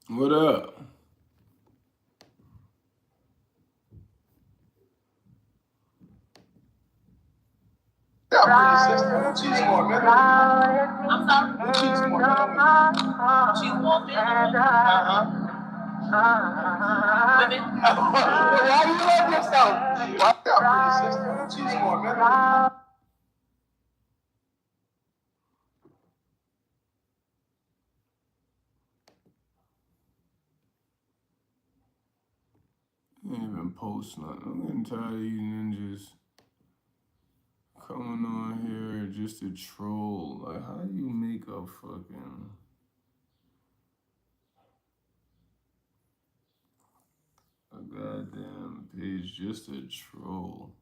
What up? Yeah, pretty sister. Who cheats more, man? I'm sorry. Who cheats more, man? Cheats more men. Women. Why do you love yourself? Why? Yeah, pretty sister. Who cheats more, man? You ain't even post nothing. I'm getting tired of you ninjas coming on here just to troll. Like, how do you make a fucking a goddamn page just to troll?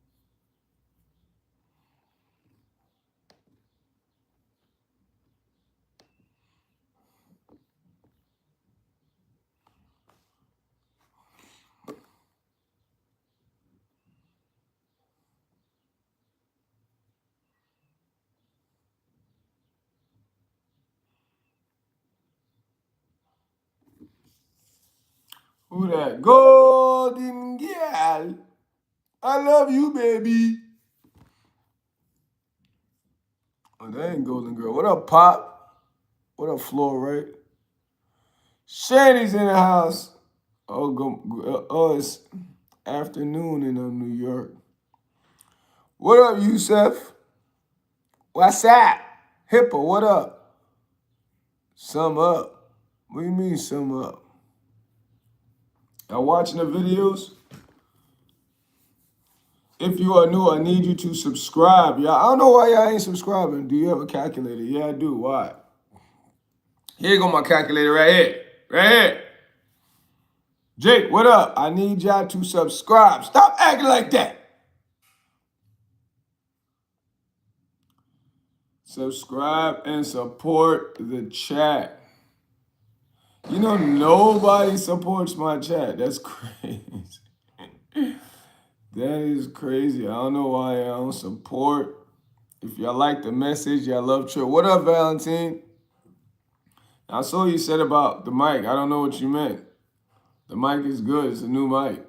Who that? Golden girl. I love you, baby. Oh, that ain't Golden Girl. What up, Pop? What up, Floor, right? Shanny's in the house. Oh, it's afternoon in New York. What up, Yusef? What's that? Hippo, what up? Sum up. What do you mean, sum up? Y'all watching the videos? If you are new, I need you to subscribe. Y'all, I don't know why y'all ain't subscribing. Do you have a calculator? Yeah, I do. Why? Here go my calculator right here. Right here. Jake, what up? I need y'all to subscribe. Stop acting like that. Subscribe and support the chat. You know, nobody supports my chat. That's crazy. That is crazy. I don't know why I don't support. If y'all like the message, y'all love Trill. What up, Valentine? I saw you said about the mic. I don't know what you meant. The mic is good. It's a new mic.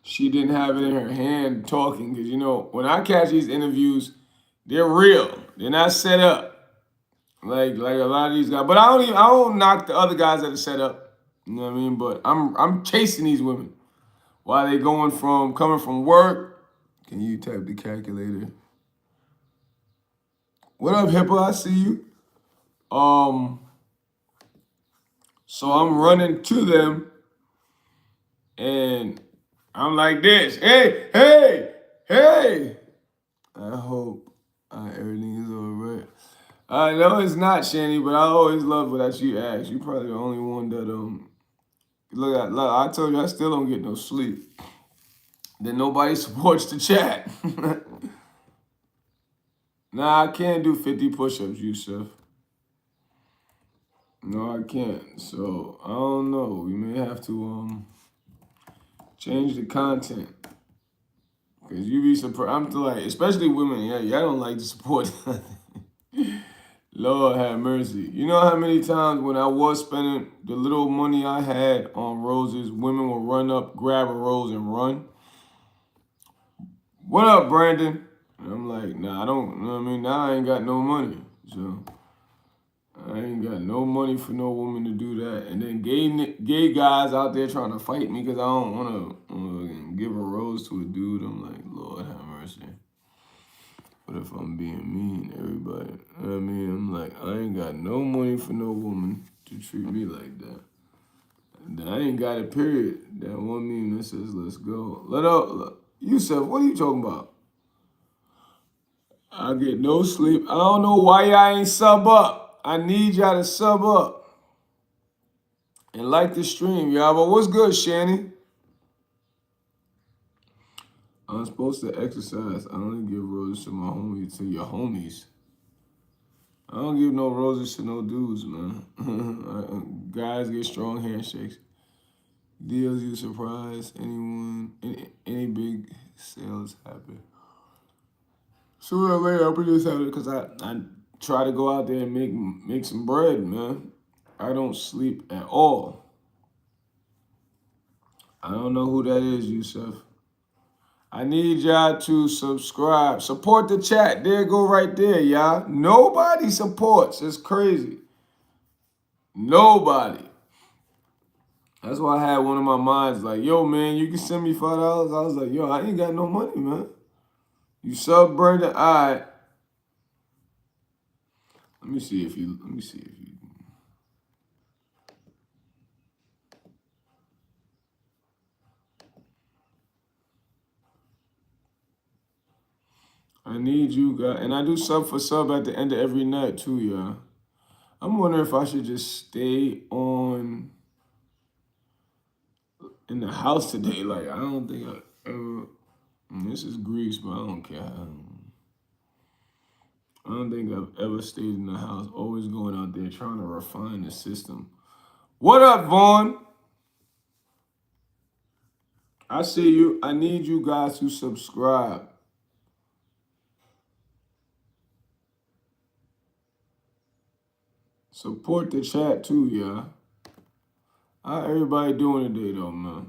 She didn't have it in her hand talking because, you know, when I catch these interviews, they're real. They're not set up like a lot of these guys. But I don't knock the other guys that are set up. You know what I mean? But I'm chasing these women while they coming from work. Can you type the calculator? What up, Hippo? I see you. Um, so I'm running to them and I'm like this. Hey, hey, hey. I hope everything is all right. I know it's not, Shanny, but I always love what you ask. You probably the only one that look, I told you I still don't get no sleep. Then nobody supports the chat. Nah, I can't do 50 push-ups, Yusuf. No, I can't. So I don't know. We may have to change the content. Cause you be surprised. I'm like, especially women, yeah, y'all don't like to support nothing. Lord have mercy. You know how many times when I was spending the little money I had on roses, women will run up, grab a rose, and run? What up, Brandon? And I'm like, nah, I don't, you know what I mean? Now I ain't got no money. So I ain't got no money for no woman to do that. And then gay guys out there trying to fight me because I don't want to give a rose to a dude. I'm like, Lord have mercy. What if I'm being mean, everybody? You know what I mean? I'm like, I ain't got no money for no woman to treat me like that. And I ain't got a period. That one meme that says, let's go. Let up. Yusuf, what are you talking about? I get no sleep. I don't know why y'all ain't sub up. I need y'all to sub up and like the stream, y'all. But what's good, Shanny? I'm supposed to exercise. I only give roses to my homies, to your homies. I don't give no roses to no dudes, man. Guys get strong handshakes. Deals you surprise anyone, any big sales happen. Sooner or later, I'll be just having because I try to go out there and make some bread, man. I don't sleep at all. I don't know who that is, Yusuf. I need y'all to subscribe. Support the chat. There go right there, y'all. Nobody supports. It's crazy. Nobody. That's why I had one of my minds like, yo, man, you can send me $5. I was like, yo, I ain't got no money, man. You sub Brandon. All right. Let me see if you. I need you guys. And I do sub for sub at the end of every night, too, y'all. I'm wondering if I should just stay on in the house today. Like, I don't think I ever. This is Greece, but I don't care. I don't think I've ever stayed in the house. Always going out there trying to refine the system. What up, Vaughn? I see you. I need you guys to subscribe. Support the chat too, y'all. How everybody doing today, though, man?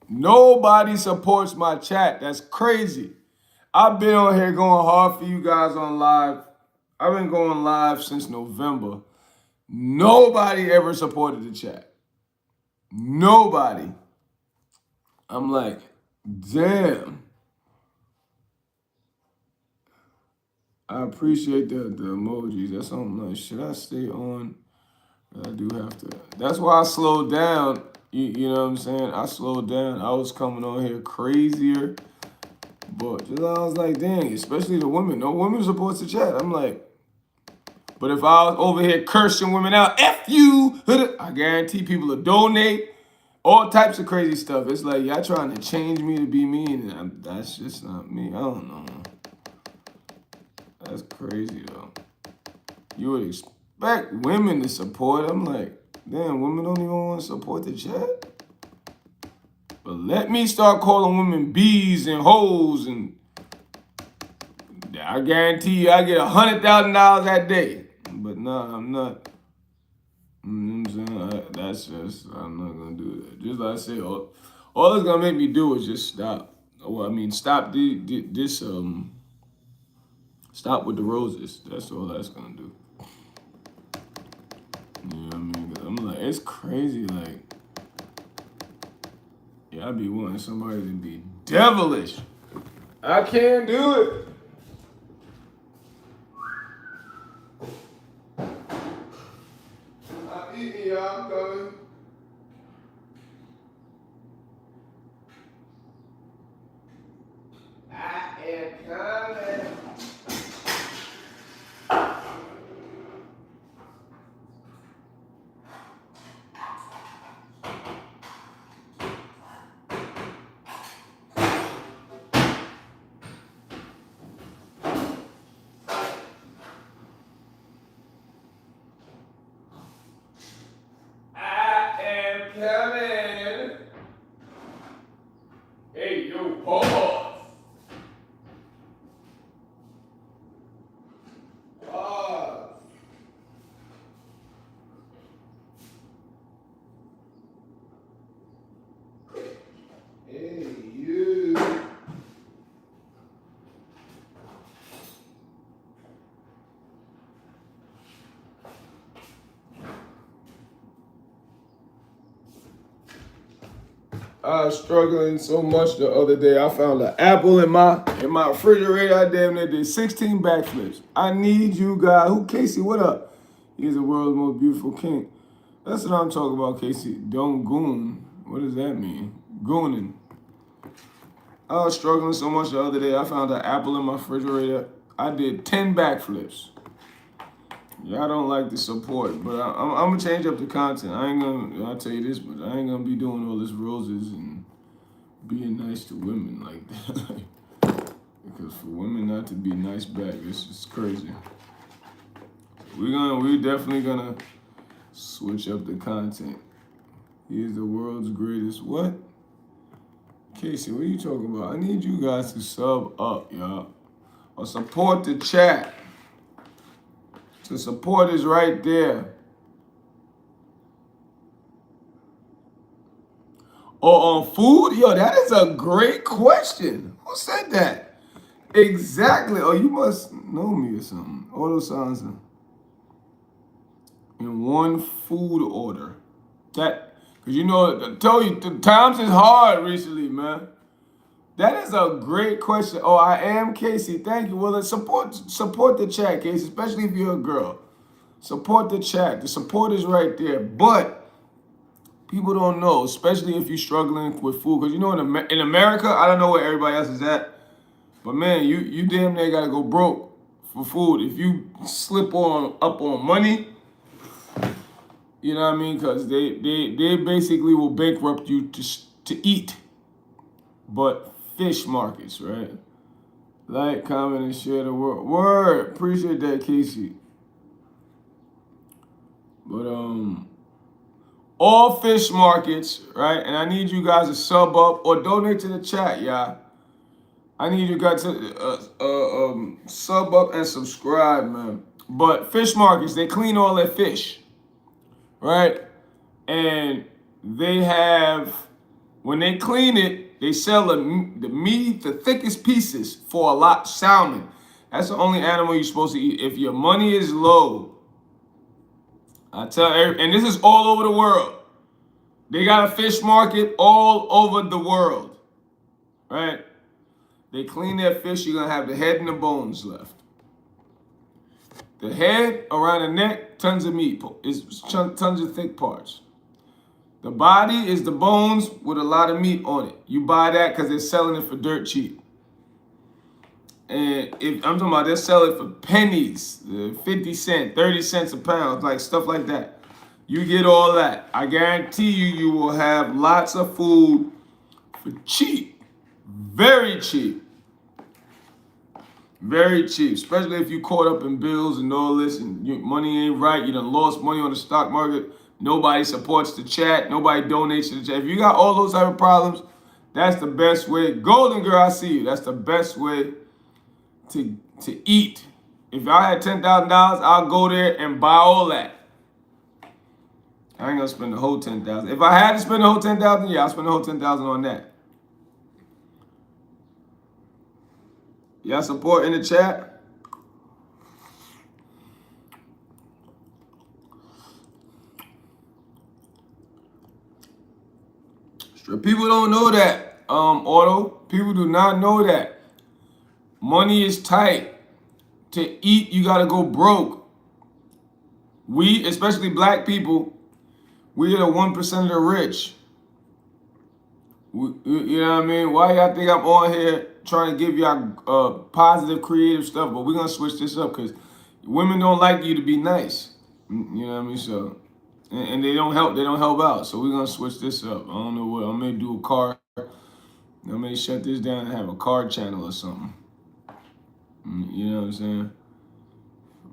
Nobody supports my chat. That's crazy. I've been on here going hard for you guys on live. I've been going live since November. Nobody ever supported the chat. Nobody. I'm like, damn. I appreciate the emojis. That's something like, should I stay on? I do have to. That's why I slowed down. You know what I'm saying? I slowed down. I was coming on here crazier. But just, I was like, dang, especially the women. No women supports the chat. I'm like, but if I was over here cursing women out, F you, I guarantee people will donate. All types of crazy stuff. It's like, y'all trying to change me to be me, and that's just not me. I don't know. That's crazy, though. You would expect women to support. I'm like, damn, women don't even want to support the chat. But let me start calling women bees and hoes, and I guarantee you I get $100,000 that day. But nah, I'm not. You know what I'm saying? That's just, I'm not going to do that. Just like I said, all it's going to make me do is just stop. Well, I mean, stop this, stop with the roses. That's all that's going to do. You know what I mean? 'Cause I'm like, it's crazy. Like, yeah, I be wanting somebody to be devilish. I can't do it. I'm eating, y'all. I'm coming. I am coming. Coming. Hey, yo, pause. Pause. Hey, you. I was struggling so much the other day. I found an apple in my refrigerator. I damn near did 16 backflips. I need you guys. Who, Casey? What up? He's the world's most beautiful king. That's what I'm talking about, Casey. Don't goon. What does that mean? Gooning. I was struggling so much the other day. I found an apple in my refrigerator. I did 10 backflips. Y'all don't like the support, but I'm gonna change up the content. I'll tell you this, but I ain't gonna be doing all this roses and being nice to women like that. Because for women not to be nice back, it's just crazy. We're definitely gonna switch up the content. He is the world's greatest what? Casey, what are you talking about? I need you guys to sub up, y'all. Or support the chat. The support is right there. Or on food? Yo, that is a great question. Who said that? Exactly. Oh, you must know me or something. All those sounds in one food order. That, because you know, I told you, the times is hard recently, man. That is a great question. Oh, I am Casey. Thank you. Well, support the chat, Casey, especially if you're a girl. Support the chat. The support is right there. But people don't know, especially if you're struggling with food. Because you know, in America, I don't know where everybody else is at. But man, you damn near gotta go broke for food. If you slip up on money, you know what I mean? Because they basically will bankrupt you to eat. But fish markets, right? Like, comment, and share the word. Word. Appreciate that, Casey. But all fish markets, right? And I need you guys to sub up or donate to the chat, y'all. I need you guys to sub up and subscribe, man. But fish markets, they clean all their fish, right? And they have, when they clean it, they sell the meat, the thickest pieces for a lot. Salmon. That's the only animal you're supposed to eat. If your money is low, I tell every, and this is all over the world. They got a fish market all over the world, right? They clean their fish, you're gonna have the head and the bones left. The head around the neck, tons of meat, is tons of thick parts. The body is the bones with a lot of meat on it. You buy that because they're selling it for dirt cheap. And if I'm talking about, they're selling for pennies, 50 cents, 30 cents a pound, like stuff like that. You get all that. I guarantee you will have lots of food for cheap, very cheap. Very cheap, especially if you caught up in bills and all this and your money ain't right, you done lost money on the stock market, nobody supports the chat, nobody donates to the chat. If you got all those type of problems, that's the best way. Golden girl, I see you. That's the best way to eat. If I had $10,000, I'll go there and buy all that. I ain't gonna spend the whole $10,000. If I had to spend the whole $10,000, yeah, I'll spend the whole $10,000 on that. Y'all support in the chat? People don't know that, Auto. People do not know that. Money is tight. To eat, you gotta go broke. We, especially black people, we are the 1% of the rich. You know what I mean? Why y'all think I'm on here trying to give y'all positive, creative stuff? But we're gonna switch this up because women don't like you to be nice. You know what I mean? So, and they don't help. They don't help out. So we're gonna switch this up. I don't know what. I may do a card. I may shut this down and have a card channel or something. You know what I'm saying?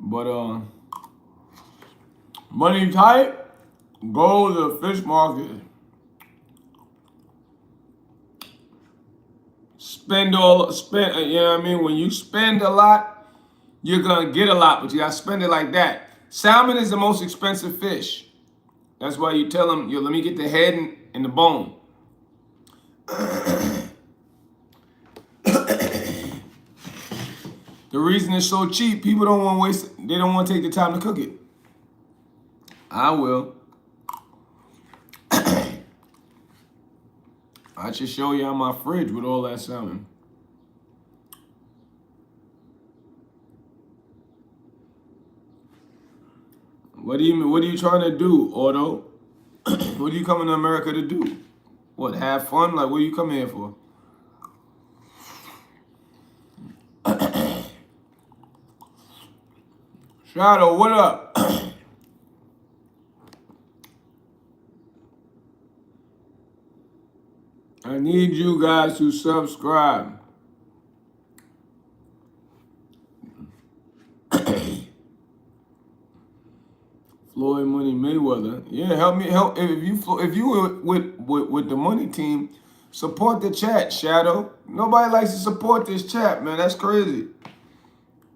But money tight. Go to the fish market. You know what I mean? When you spend a lot, you're gonna get a lot, but you gotta spend it like that. Salmon is the most expensive fish. That's why you tell them, yo, let me get the head and the bone. The reason it's so cheap, people don't want to waste it. They don't want to take the time to cook it. I will. I should show you on my fridge with all that salmon. What are you trying to do, Otto? What are you coming to America to do? What, have fun? Like, what are you coming here for? Shadow, what up? I need you guys to subscribe. Floyd Money Mayweather. Yeah, help me. If you with the money team, support the chat, Shadow. Nobody likes to support this chat, man. That's crazy.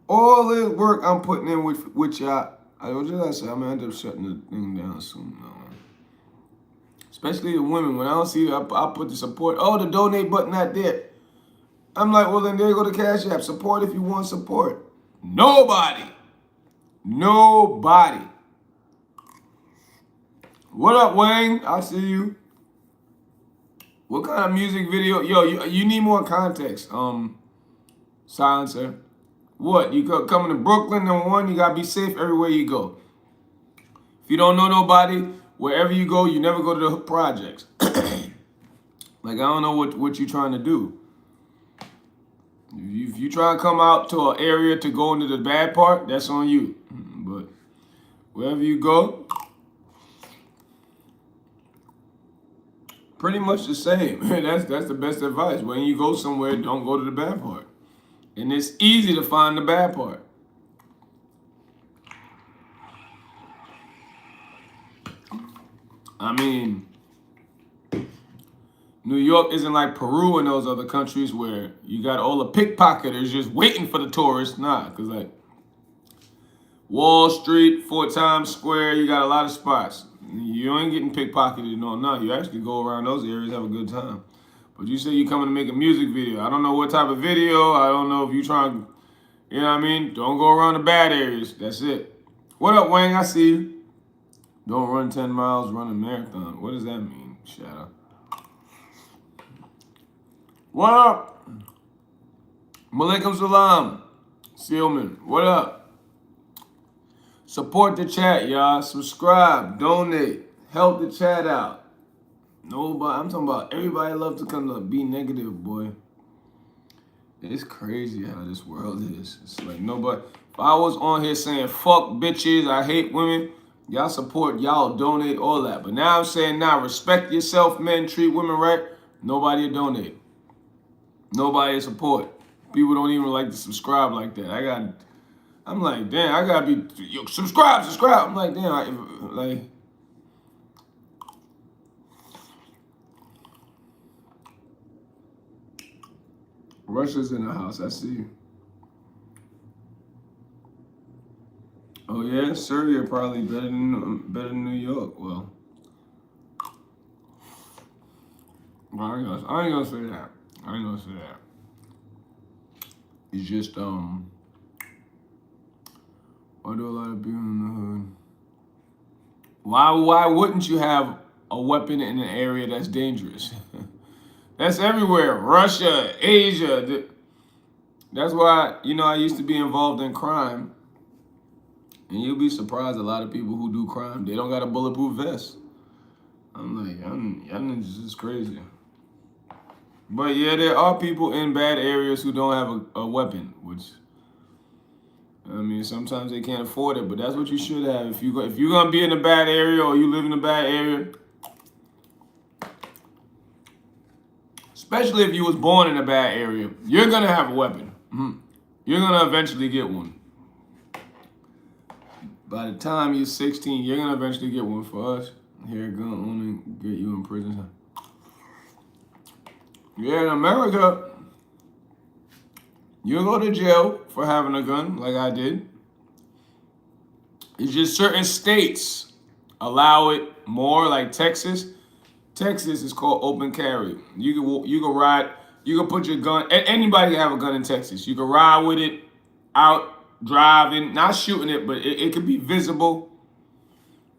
All the work I'm putting in with y'all. I was just say I'm gonna end up shutting the thing down soon. Especially the women. When I don't see it, I put the support. Oh, the donate button not there. I'm like, well, then there go the Cash App. Support if you want support. Nobody. Nobody. What up, Wayne? I see you. What kind of music video? Yo, you need more context. Silencer. What? You coming to Brooklyn, number one, you gotta be safe everywhere you go. If you don't know nobody, wherever you go, you never go to the projects. Like, I don't know what you're trying to do. If you try to come out to an area to go into the bad part, that's on you. But wherever you go, pretty much the same. That's the best advice. When you go somewhere, don't go to the bad part. And it's easy to find the bad part. I mean, New York isn't like Peru and those other countries where you got all the pickpocketers just waiting for the tourists. Nah, because like Wall Street, Fort Times Square, you got a lot of spots. You ain't getting pickpocketed or nothing. You actually go around those areas, have a good time. But you say you coming to make a music video. I don't know what type of video. I don't know if you trying, you know what I mean? Don't go around the bad areas. That's it. What up, Wayne? I see you. Don't run 10 miles, run a marathon. What does that mean, Shadow? What up? Malaikum salam. Sealman, what up? Support the chat, y'all. Subscribe, donate, help the chat out. Nobody, I'm talking about everybody loves to come to be negative, boy. It's crazy how this world is. It's like nobody, if I was on here saying, fuck bitches, I hate women, y'all support, y'all donate, all that. But now I'm saying, nah, respect yourself, men, treat women right. Nobody will donate. Nobody will support. People don't even like to subscribe like that. I'm like, damn, I gotta be, yo, subscribe. I'm like, damn, like, Russia's in the house, I see you. Oh yeah, Syria probably better than New York. Well, I ain't gonna say that. It's just why do a lot of people in the hood? Why wouldn't you have a weapon in an area that's dangerous? That's everywhere. Russia, Asia. That's why, I used to be involved in crime. And you'll be surprised a lot of people who do crime, they don't got a bulletproof vest. I'm like, y'all niggas is crazy. But yeah, there are people in bad areas who don't have a weapon, which, I mean, sometimes they can't afford it, but that's what you should have. If you're gonna be in a bad area or you live in a bad area, especially if you was born in a bad area, you're gonna have a weapon. You're gonna eventually get one. By the time you're 16, you're gonna eventually get one. For us, here, gun only get you in prison. Yeah, in America, you'll go to jail for having a gun, like I did. It's just certain states allow it more, like Texas. Texas is called open carry. You can ride, you can put your gun, anybody can have a gun in Texas. You can ride with it out, driving, not shooting it, but it can be visible.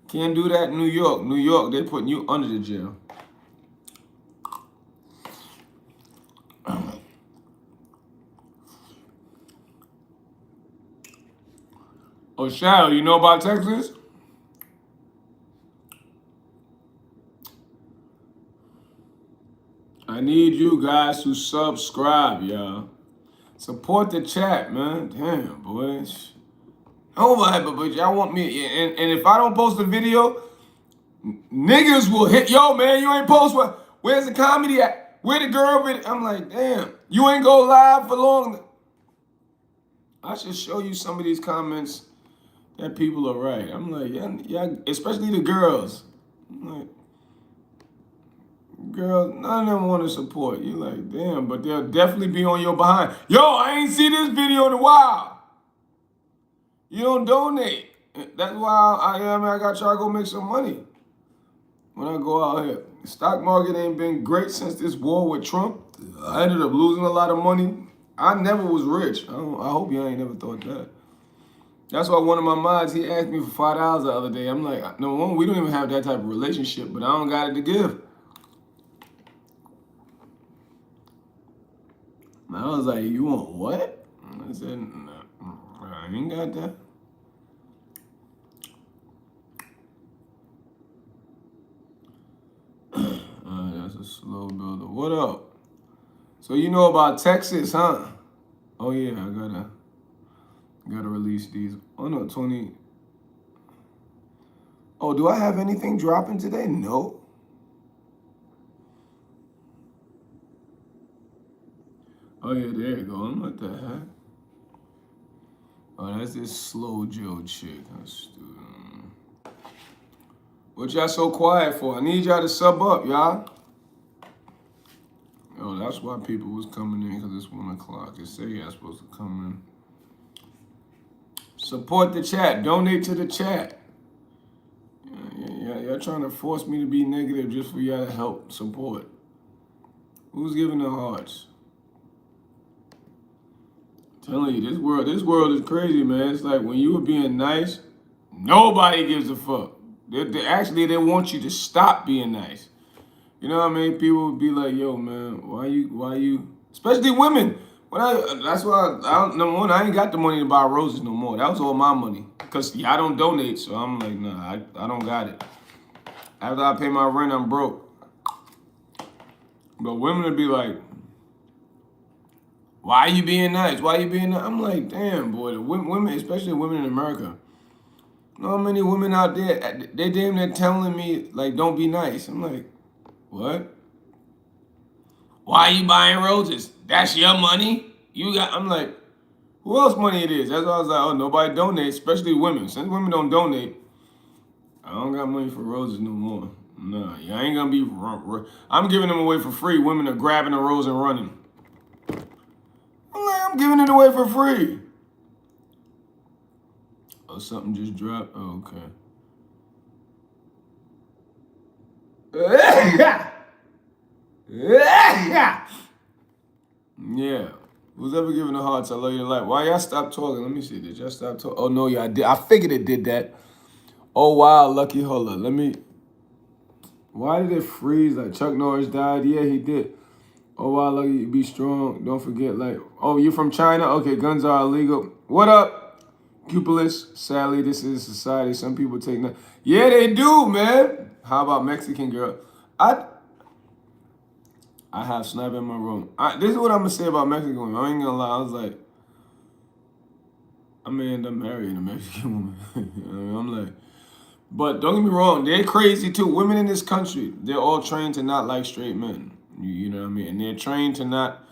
Can't do that in New York. New York, they're putting you under the jail. Oh, Shadow, you know about Texas? I need you guys to subscribe, y'all. Support the chat, man. Damn, boys. Nobody, but y'all want me. And if I don't post a video, niggas will hit. Yo, man, you ain't post what? Where's the comedy at? Where the girl video? I'm like, damn, you ain't go live for long. I should show you some of these comments that people are right. I'm like, yeah, especially the girls. I'm like, girls, none of them want to support. You like, damn, but they'll definitely be on your behind. Yo, I ain't see this video in a while. You don't donate. That's why I got to try to go make some money when I go out here. The stock market ain't been great since this war with Trump. I ended up losing a lot of money. I never was rich. I hope y'all ain't never thought that. That's why one of my mods, he asked me for $5 the other day. I'm like, no, we don't even have that type of relationship, but I don't got it to give. And I was like, you want what? I said, no, I ain't got that. That's a slow builder. What up? So you know about Texas, huh? Oh yeah, I gotta release these. Oh no, 20. Oh, do I have anything dropping today? No. Oh yeah, there you go. I'm what the heck? Oh, that's this slow Joe chick. That's stupid. What y'all so quiet for? I need y'all to sub up, y'all. Oh, that's why people was coming in, because it's 1 o'clock. They say y'all supposed to come in. Support the chat. Donate to the chat. Y'all trying to force me to be negative just for y'all to help support. Who's giving the hearts? I'm telling you, this world is crazy, man. It's like when you were being nice, nobody gives a fuck. They want you to stop being nice. You know what I mean? People would be like, yo, man, why you, especially women. That's why, number one, I ain't got the money to buy roses no more. That was all my money. Because y'all don't donate, so I'm like, nah, I don't got it. After I pay my rent, I'm broke. But women would be like, why you being nice? Why you being nice? I'm like, damn, boy, the women, especially women in America. You know how many women out there, they damn near telling me, like, don't be nice. I'm like, what? Why are you buying roses? That's your money? I'm like, who else money it is? That's why I was like, oh, nobody donates, especially women. Since women don't donate, I don't got money for roses no more. Nah, y'all ain't gonna be, I'm giving them away for free. Women are grabbing a rose and running. I'm like, I'm giving it away for free. Oh, something just dropped? Oh, okay. Yeah. Who's ever giving the hearts? I love your life. Why y'all stop talking? Let me see. Did y'all stop talking? Oh, no, y'all did. I figured it did that. Oh, wow, Lucky. Hold up. Why did it freeze? Like Chuck Norris died? Yeah, he did. Oh, wow, Lucky. Be strong. Don't forget, like, oh, you're from China? Okay, guns are illegal. What up, Cupulus? Sadly, this is society. Some people take nothing. Yeah, they do, man. How about Mexican girl? I have sniper in my room. This is what I'm gonna say about Mexican women. I ain't gonna lie. I was like, I may end up marrying a Mexican woman. I'm like, but don't get me wrong, they're crazy too. Women in this country, they're all trained to not like straight men. You know what I mean? And they're trained to not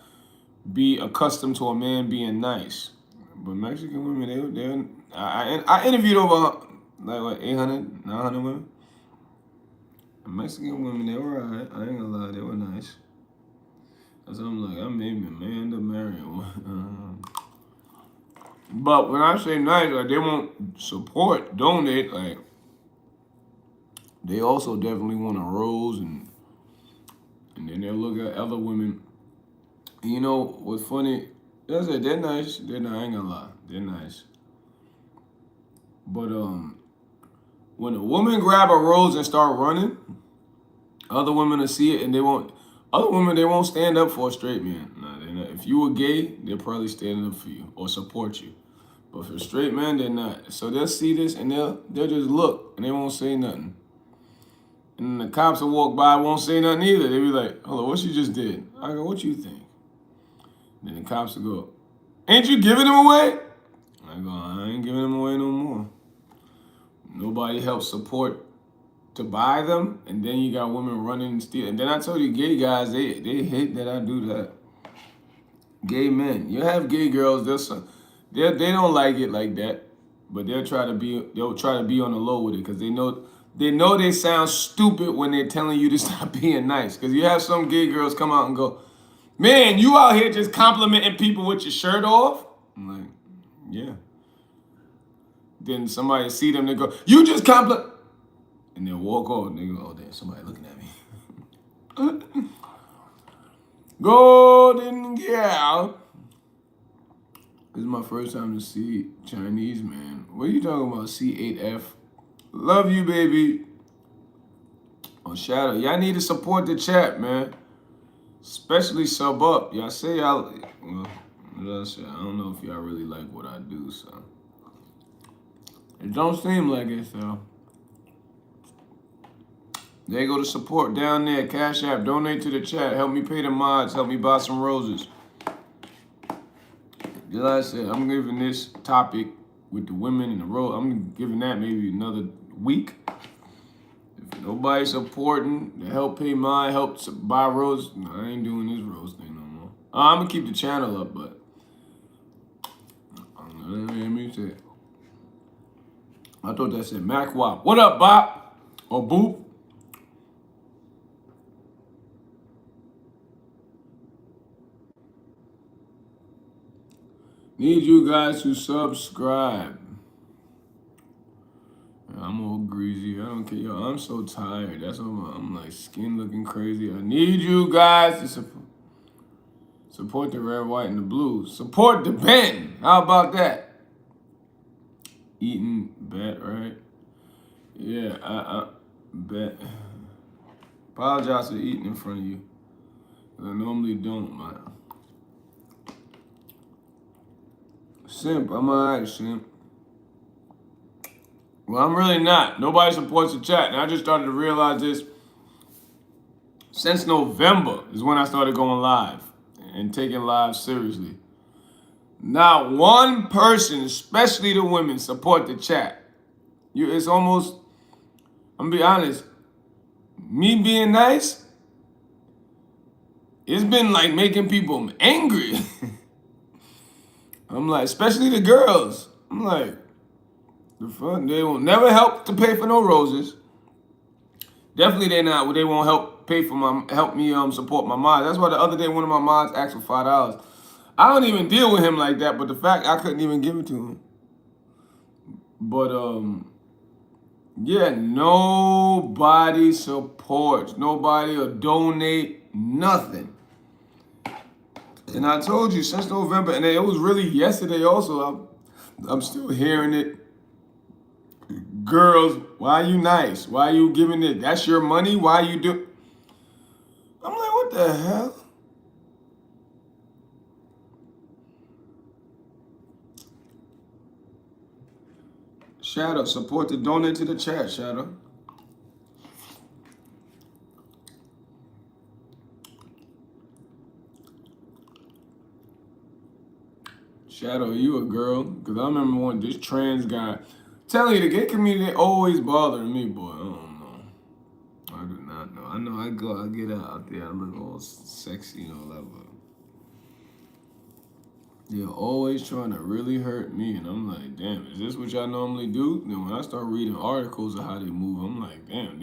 be accustomed to a man being nice. But Mexican women, I interviewed over like what 800, 900 women. And Mexican women, they were alright. I ain't gonna lie, they were nice. So I'm like, I may end up marrying one. But when I say nice, like they won't support, donate, like they also definitely want a rose and then they'll look at other women. And you know what's funny? I said they're nice. They're not, I ain't gonna lie. They're nice. But when a woman grab a rose and start running, other women will see it and they won't stand up for a straight man. Nah, they're not. If you were gay, they're probably standing up for you or support you. But for straight men, they're not. So they'll see this and they'll just look and they won't say nothing. And the cops will walk by, won't say nothing either. They'll be like, hello, what you just did? I go, what you think? Then the cops will go, ain't you giving them away? I go, I ain't giving them away no more. Nobody helps support to buy them, and then you got women running and stealing. And then I told you, gay guys, they hate that I do that. Gay men, you have gay girls. They don't like it like that, but they'll try to be on the low with it because they know they sound stupid when they're telling you to stop being nice. Because you have some gay girls come out and go, man, you out here just complimenting people with your shirt off. I'm like, yeah. Then somebody see them, they go, you just compliment. And they'll walk off and they go, oh, damn, somebody looking at me. Golden gal. This is my first time to see Chinese, man. What are you talking about, C8F? Love you, baby. Oh, Shadow. Y'all need to support the chat, man. Especially sub up. Y'all say y'all... Well, I don't know if y'all really like what I do, so... It don't seem like it, so... There you go to support down there. Cash App. Donate to the chat. Help me pay the mods. Help me buy some roses. Just like I said, I'm giving this topic with the women and the rose. I'm giving that maybe another week. If nobody supporting to help pay mine, help buy roses, no, I ain't doing this rose thing no more. I'm gonna keep the channel up, but let me say it. I thought that said Mac Wop. What up, Bop? Or Boop? Need you guys to subscribe. I'm all greasy. I don't care. Yo, I'm so tired. That's why I'm like skin looking crazy. I need you guys to support the red, white, and the blue. Support the Ben. How about that? Eating bet, right? Yeah, I bet. Apologize for eating in front of you. I normally don't, man. Simp, I'm alright, simp. Well, I'm really not. Nobody supports the chat. And I just started to realize this. Since November is when I started going live and taking live seriously. Not one person, especially the women, support the chat. It's almost, I'm gonna be honest, me being nice, it's been like making people angry. I'm like, especially the girls. I'm like, the fuck? They will never help to pay for no roses. Definitely they won't help pay for help me support my mods. That's why the other day one of my mods asked for $5. I don't even deal with him like that, but the fact I couldn't even give it to him. But yeah, nobody supports. Nobody will donate nothing. And I told you since November, and it was really yesterday also, I'm still hearing it. Girls, why are you nice? Why are you giving it? That's your money? Why you do? I'm like, what the hell? Shadow, support the donate to the chat, Shadow. Shadow, you a girl? Because I remember when this trans guy, telling you, the gay community always bothering me, boy. I don't know. I do not know. I know I get out there, I look all sexy and all that, but they're always trying to really hurt me. And I'm like, damn, is this what y'all normally do? Then when I start reading articles of how they move, I'm like, damn,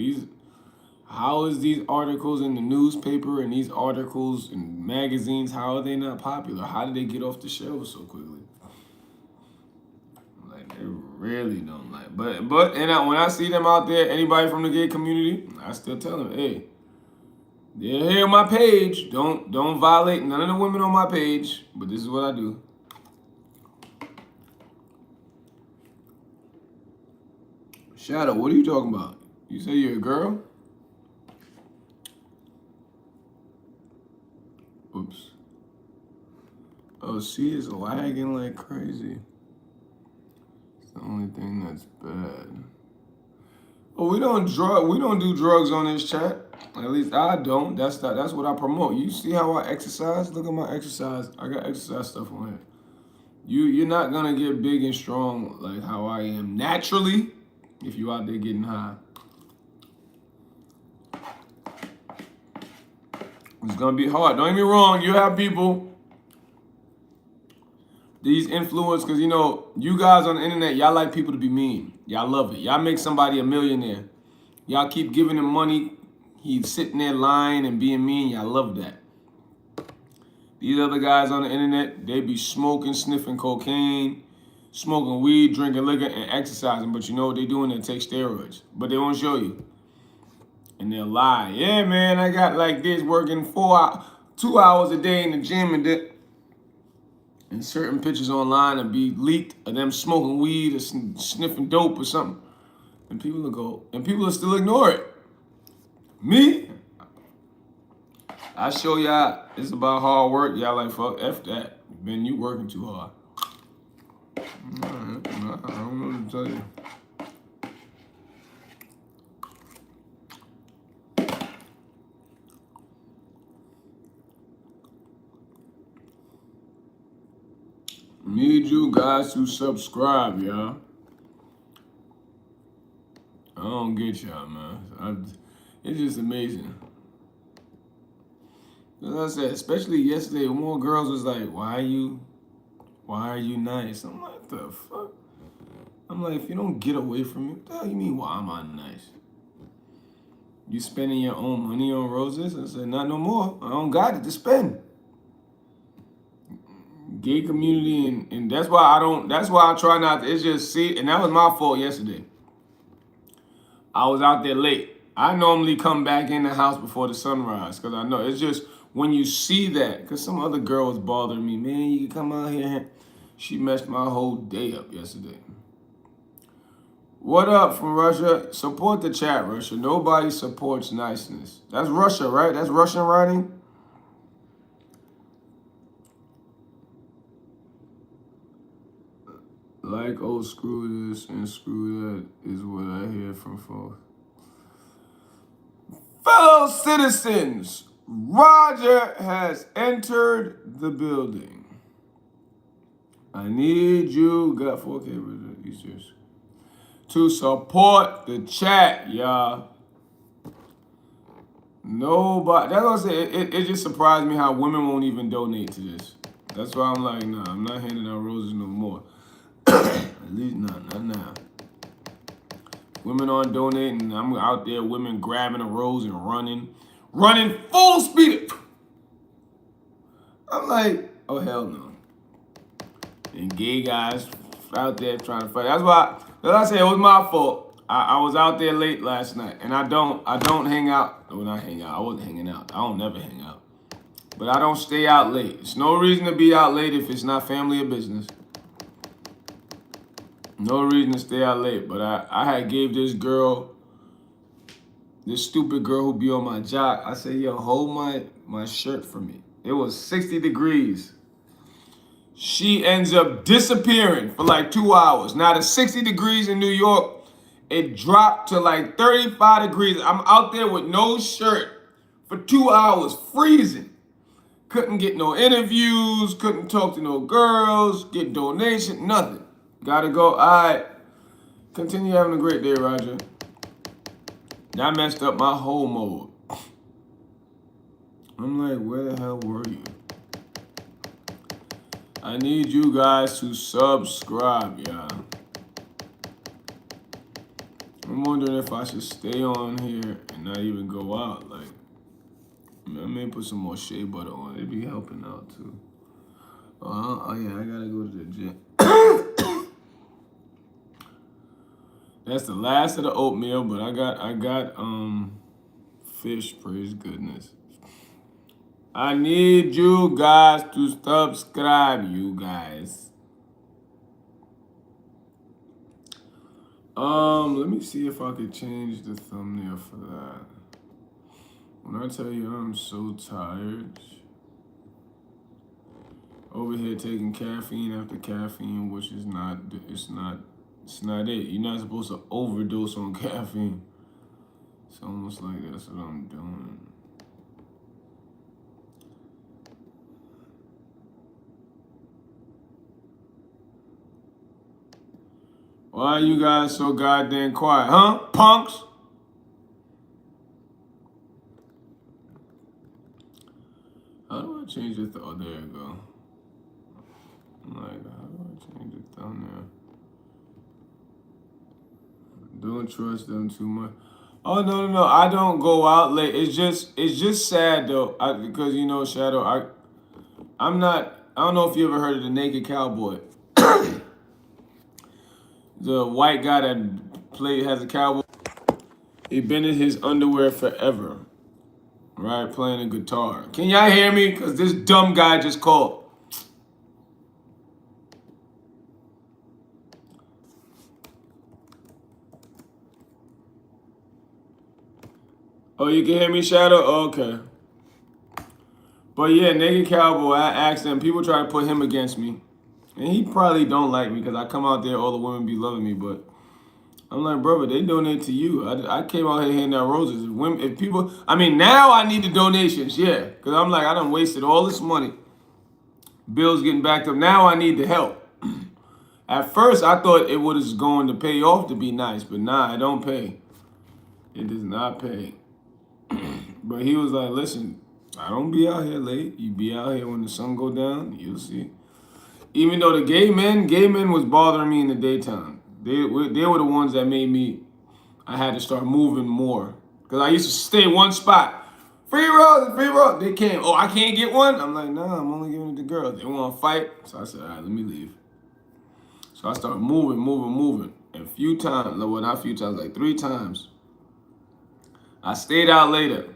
how is these articles in the newspaper and these articles in magazines, how are they not popular? How did they get off the shelves so quickly? Like, they really don't like. But when I see them out there, anybody from the gay community, I still tell them, hey, they're here on my page. Don't violate none of the women on my page. But this is what I do. Shadow, what are you talking about? You say you're a girl? Oops. Oh, she is lagging like crazy. It's the only thing that's bad. Oh, we don't do drugs on this chat. At least I don't. That's what I promote. You see how I exercise? Look at my exercise. I got exercise stuff on here. You're not gonna get big and strong like how I am naturally if you out there getting high. It's gonna be hard. Don't get me wrong. You have people, these influencers, because you know, you guys on the internet, y'all like people to be mean. Y'all love it. Y'all make somebody a millionaire. Y'all keep giving him money. He's sitting there lying and being mean. Y'all love that. These other guys on the internet, they be smoking, sniffing cocaine, smoking weed, drinking liquor, and exercising. But you know what they doing? They take steroids. But they won't show you. And they'll lie. Yeah, man, I got like this working 2 hours a day in the gym and certain pictures online will be leaked of them smoking weed or sniffing dope or something. And people will go, and people will still ignore it. Me? I show y'all it's about hard work. Y'all like, fuck, F that. Ben, you working too hard. I don't know what to tell you. Need you guys to subscribe, y'all. I don't get y'all, man. It's just amazing. As I said, especially yesterday, more girls was like, why are you nice? I'm like, what the fuck? I'm like, if you don't get away from me, what the hell you mean, why am I nice? You spending your own money on roses? I said, not no more. I don't got it to spend. Gay community, and that's why I try not to, it's just, see, and that was my fault yesterday. I was out there late. I normally come back in the house before the sunrise, because I know, it's just, when you see that, because some other girl was bothering me, man, you can come out here. She messed my whole day up yesterday. What up from Russia? Support the chat, Russia. Nobody supports niceness. That's Russia, right? That's Russian writing? Like, oh, screw this and screw that is what I hear from folks. Fellow citizens, Roger has entered the building. I need you, got 4K users, to support the chat, y'all. Nobody, that's what I say, it just surprised me how women won't even donate to this. That's why I'm like, nah, I'm not handing out roses no more. At least not now. Women aren't donating. I'm out there, women grabbing a rose and running full speed. I'm like, oh hell no. And gay guys out there trying to fight. That's why, as I said, it was my fault. I was out there late last night, and I don't hang out. Well, not hang out. I wasn't hanging out. I don't never hang out. But I don't stay out late. There's no reason to be out late if it's not family or business. No reason to stay out late, but I had gave this stupid girl who be on my jock, I said, yo, hold my shirt for me. It was 60 degrees. She ends up disappearing for like 2 hours. Now, the 60 degrees in New York, it dropped to like 35 degrees. I'm out there with no shirt for 2 hours, freezing. Couldn't get no interviews, couldn't talk to no girls, get donation, nothing. Gotta go. All right. Continue having a great day, Roger. That messed up my whole mode. I'm like, where the hell were you? I need you guys to subscribe, y'all. I'm wondering if I should stay on here and not even go out. Like, I may put some more shea butter on. It'd be helping out, too. Oh yeah, I gotta go to the gym. That's the last of the oatmeal, but I got fish, praise goodness. I need you guys to subscribe, you guys. Let me see if I could change the thumbnail for that. When I tell you I'm so tired. Over here taking caffeine after caffeine, which is not, it's not it. You're not supposed to overdose on caffeine. It's almost like that's what I'm doing. Why are you guys so goddamn quiet, huh? Punks? How do I change it? Oh, there you go. I'm like, how do I change it down there? Don't trust them too much. Oh no! I don't go out late. It's just sad though, because you know, Shadow. I'm not. I don't know if you ever heard of the Naked Cowboy. The white guy that has a cowboy. He been in his underwear forever. Right, playing a guitar. Can y'all hear me? Because this dumb guy just called. Oh, you can hear me, Shadow? Oh, okay. But yeah, Naked Cowboy, I asked him, people try to put him against me. And he probably don't like me because I come out there, all the women be loving me, but I'm like, brother, they donate to you. I came out here handing out roses. If people, I mean, now I need the donations, yeah. Because I'm like, I done wasted all this money. Bills getting backed up. Now I need the help. At first, I thought it was going to pay off to be nice, but nah, it don't pay. It does not pay. But he was like, listen, I don't be out here late. You be out here when the sun go down, you'll see. Even though the gay men was bothering me in the daytime. They were the ones that made me, I had to start moving more. Because I used to stay in one spot. Free roll, free roll. They came, oh, I can't get one? I'm like, nah, I'm only giving it to girls. They want to fight. So I said, all right, let me leave. So I started moving. And a few times, well, not a few times, like 3 times. I stayed out later.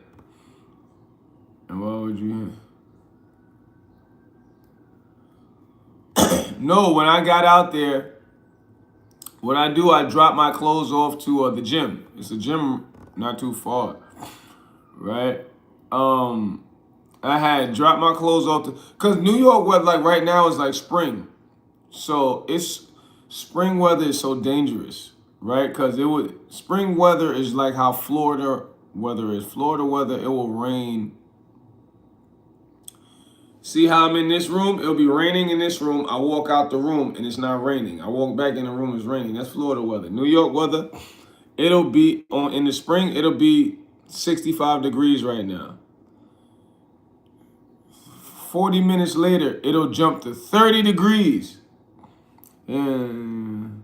And what would you hear? No, when I got out there, what I do, I drop my clothes off to the gym. It's a gym not too far, right? I had dropped my clothes off to, cause New York weather, like right now, is like spring, so it's spring weather is so dangerous, right? Cause spring weather is like how Florida weather is. Florida weather, it will rain. See how I'm in this room? It'll be raining in this room. I walk out the room and it's not raining. I walk back in the room, it's raining. That's Florida weather. New York weather, it'll be in the spring, it'll be 65 degrees right now. 40 minutes later, it'll jump to 30 degrees. And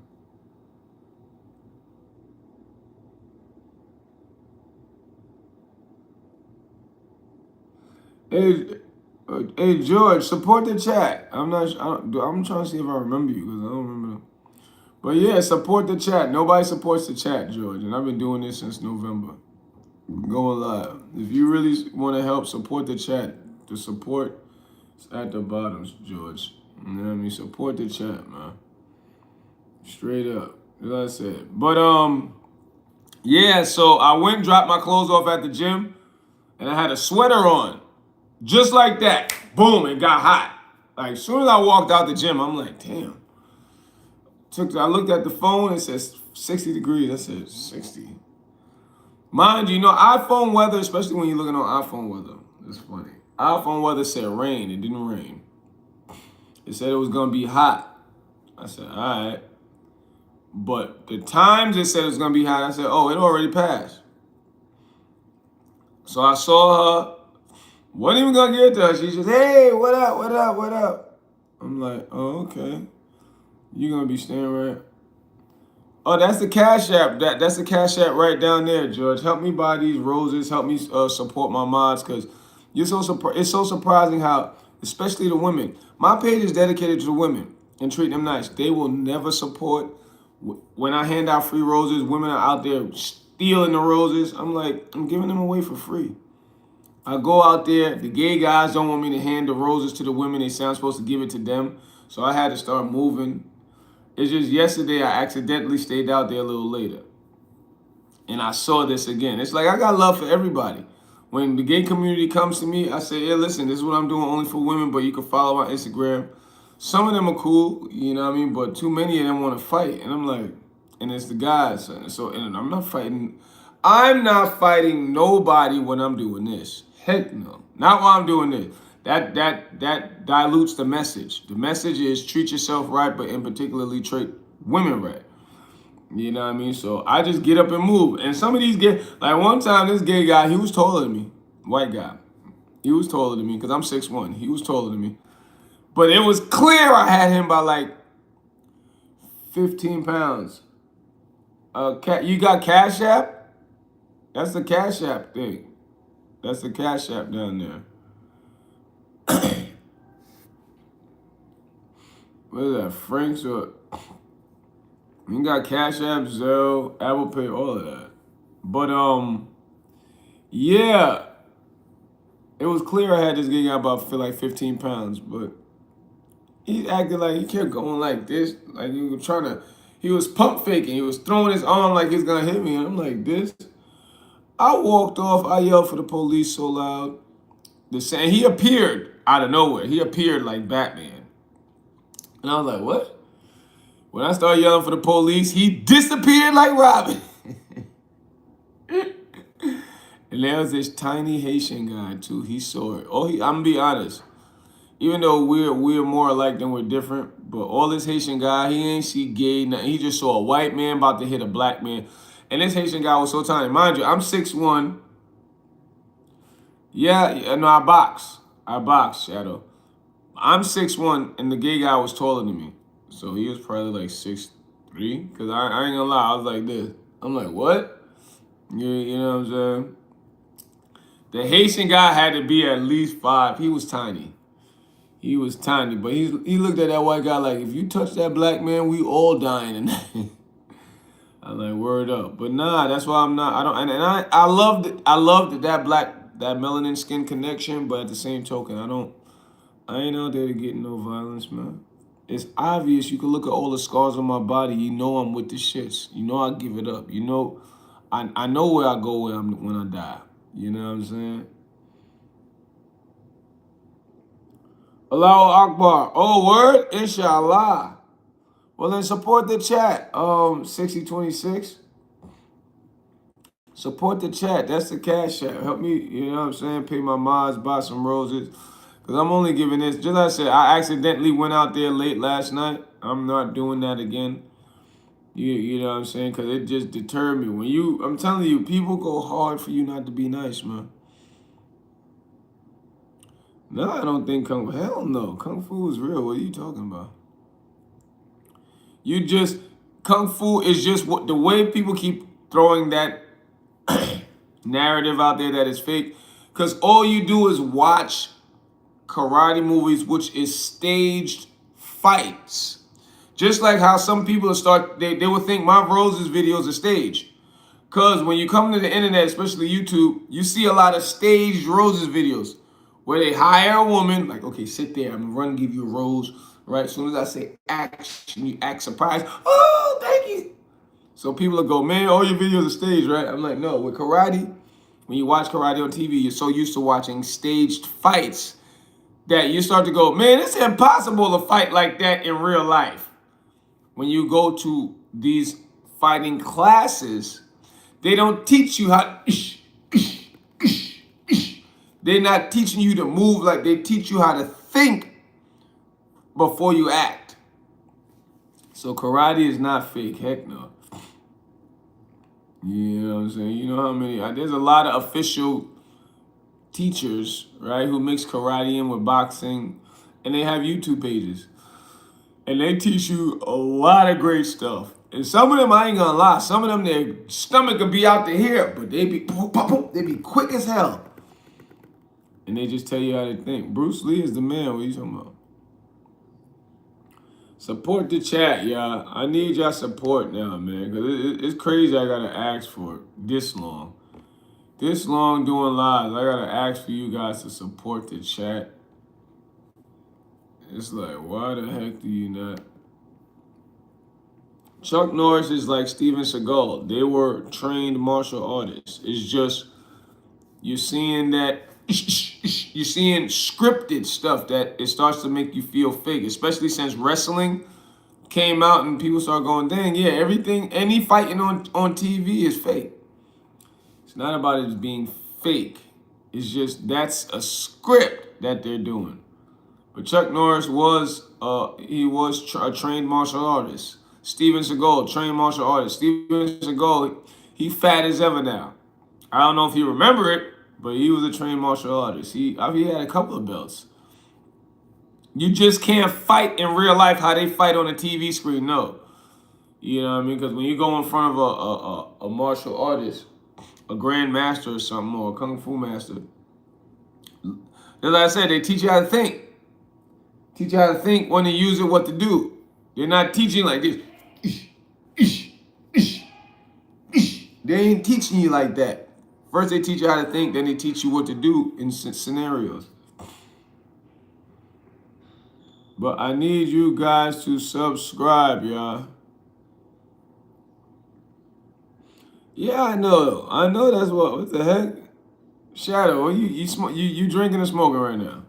hey, George, support the chat. I'm trying to see if I remember you because I don't remember. But yeah, support the chat. Nobody supports the chat, George, and I've been doing this since November. Going live. If you really want to help, support the chat. The support is at the bottom, George. You know what I mean? Support the chat, man. Straight up. Like I said. But yeah, so I went and dropped my clothes off at the gym, and I had a sweater on. Just like that. Boom, it got hot. Like, as soon as I walked out the gym, I'm like, damn. I looked at the phone, it says 60 degrees. I said, 60. Mind you, iPhone weather, especially when you're looking on iPhone weather, it's funny. iPhone weather said rain. It didn't rain. It said it was going to be hot. I said, all right. But the times it said it was going to be hot, I said, oh, it already passed. So I saw her. Wasn't even going to get to her. She said, hey, what up, what up, what up? I'm like, oh, okay. You're going to be staying right. Oh, that's the Cash App. That's the Cash App right down there, George. Help me buy these roses. Help me support my mods, because it's so surprising how, especially the women. My page is dedicated to the women and treat them nice. They will never support. When I hand out free roses, women are out there stealing the roses. I'm like, I'm giving them away for free. I go out there. The gay guys don't want me to hand the roses to the women. They say I'm supposed to give it to them. So I had to start moving. It's just yesterday I accidentally stayed out there a little later. And I saw this again. It's like I got love for everybody. When the gay community comes to me, I say, hey, listen, this is what I'm doing only for women, but you can follow my Instagram. Some of them are cool, you know what I mean? But too many of them want to fight. And I'm like, and it's the guys. And I'm not fighting. I'm not fighting nobody when I'm doing this. Heck no. Not while I'm doing this. That dilutes the message. The message is treat yourself right, but in particularly treat women right. You know what I mean? So I just get up and move. And some of these gay, like one time this gay guy, he was taller than me. White guy. He was taller than me because I'm 6'1". He was taller than me. But it was clear I had him by like 15 pounds. You got Cash App? That's the Cash App thing. That's the Cash App down there. What is that? Frank's or you got Cash App, Zelle, Apple Pay, all of that. But yeah, it was clear I had this gay guy about feel like 15 pounds, but he acted like he kept going like this, like he was trying to. He was pump faking. He was throwing his arm like he's gonna hit me, and I'm like this. I walked off. I yelled for the police so loud. The same. He appeared out of nowhere. He appeared like Batman, and I was like, what? When I started yelling for the police, he disappeared like Robin. And there was this tiny Haitian guy too. He saw it. I'm gonna be honest. Even though we're more alike than we're different, but all this Haitian guy, he ain't see gay. Nothing. He just saw a white man about to hit a black man, and this Haitian guy was so tiny. Mind you, I'm 6'1". Yeah, no, I box, Shadow. I'm 6'1", and the gay guy was taller than me, so he was probably like 6'3". Cause I ain't gonna lie, I was like this. I'm like, what? You know what I'm saying? The Haitian guy had to be at least 5. He was tiny. He was tiny, but he looked at that white guy like, if you touch that black man, we all dying. And I'm like, word up. But nah, that's why I'm not. I don't. And I loved that melanin skin connection. But at the same token, I ain't out there to get no violence, man. It's obvious. You can look at all the scars on my body. You know I'm with the shits. You know I give it up. You know, I know where I go when I die. You know what I'm saying? Allahu Akbar. Oh, word? Inshallah. Well, then support the chat. 6026. Support the chat. That's the cash app. Help me, you know what I'm saying? Pay my mods, buy some roses. Because I'm only giving this. Just like I said, I accidentally went out there late last night. I'm not doing that again. You know what I'm saying? Because it just deterred me. I'm telling you, people go hard for you not to be nice, man. No, I don't think hell no. Kung Fu is real. What are you talking about? Kung Fu is just what the way people keep throwing that narrative out there that is fake. Because all you do is watch karate movies, which is staged fights. Just like how some people they will think my Rose's videos are staged. Because when you come to the internet, especially YouTube, you see a lot of staged Rose's videos where they hire a woman, like, okay, sit there, I'm gonna give you a rose, right? As soon as I say action, you act surprised. Oh, thank you. So people will go, man, all your videos are staged, right? I'm like, no, with karate, when you watch karate on TV, you're so used to watching staged fights that you start to go, man, it's impossible to fight like that in real life. When you go to these fighting classes, they don't teach you how. They're not teaching you to move like they teach you how to think before you act. So karate is not fake. Heck no. You know what I'm saying? You know how many? There's a lot of official teachers, right, who mix karate in with boxing, and they have YouTube pages. And they teach you a lot of great stuff. And some of them, I ain't gonna lie, some of them, their stomach could be out to here, but they be quick as hell. And they just tell you how to think. Bruce Lee is the man. What are you talking about? Support the chat, y'all. I need y'all support now, man. Because it's crazy I got to ask for it this long. This long doing lives. I got to ask for you guys to support the chat. It's like, why the heck do you not? Chuck Norris is like Steven Seagal. They were trained martial artists. It's just, you're seeing that, you're seeing scripted stuff that it starts to make you feel fake, especially since wrestling came out and people start going, dang, yeah, everything, any fighting on TV is fake. It's not about it being fake. It's just, that's a script that they're doing. But Chuck Norris was, a trained martial artist. Steven Seagal, trained martial artist. Steven Seagal, he fat as ever now. I don't know if you remember it, but he was a trained martial artist. He had a couple of belts. You just can't fight in real life how they fight on a TV screen, no. You know what I mean? Because when you go in front of a martial artist, a grand master or something, or a kung fu master, like I said, they teach you how to think. Teach you how to think, when to use it, what to do. They're not teaching like this. They ain't teaching you like that. First they teach you how to think, then they teach you what to do in scenarios. But I need you guys to subscribe, y'all. Yeah, I know. I know that's what the heck? Shadow, you drinking or smoking right now?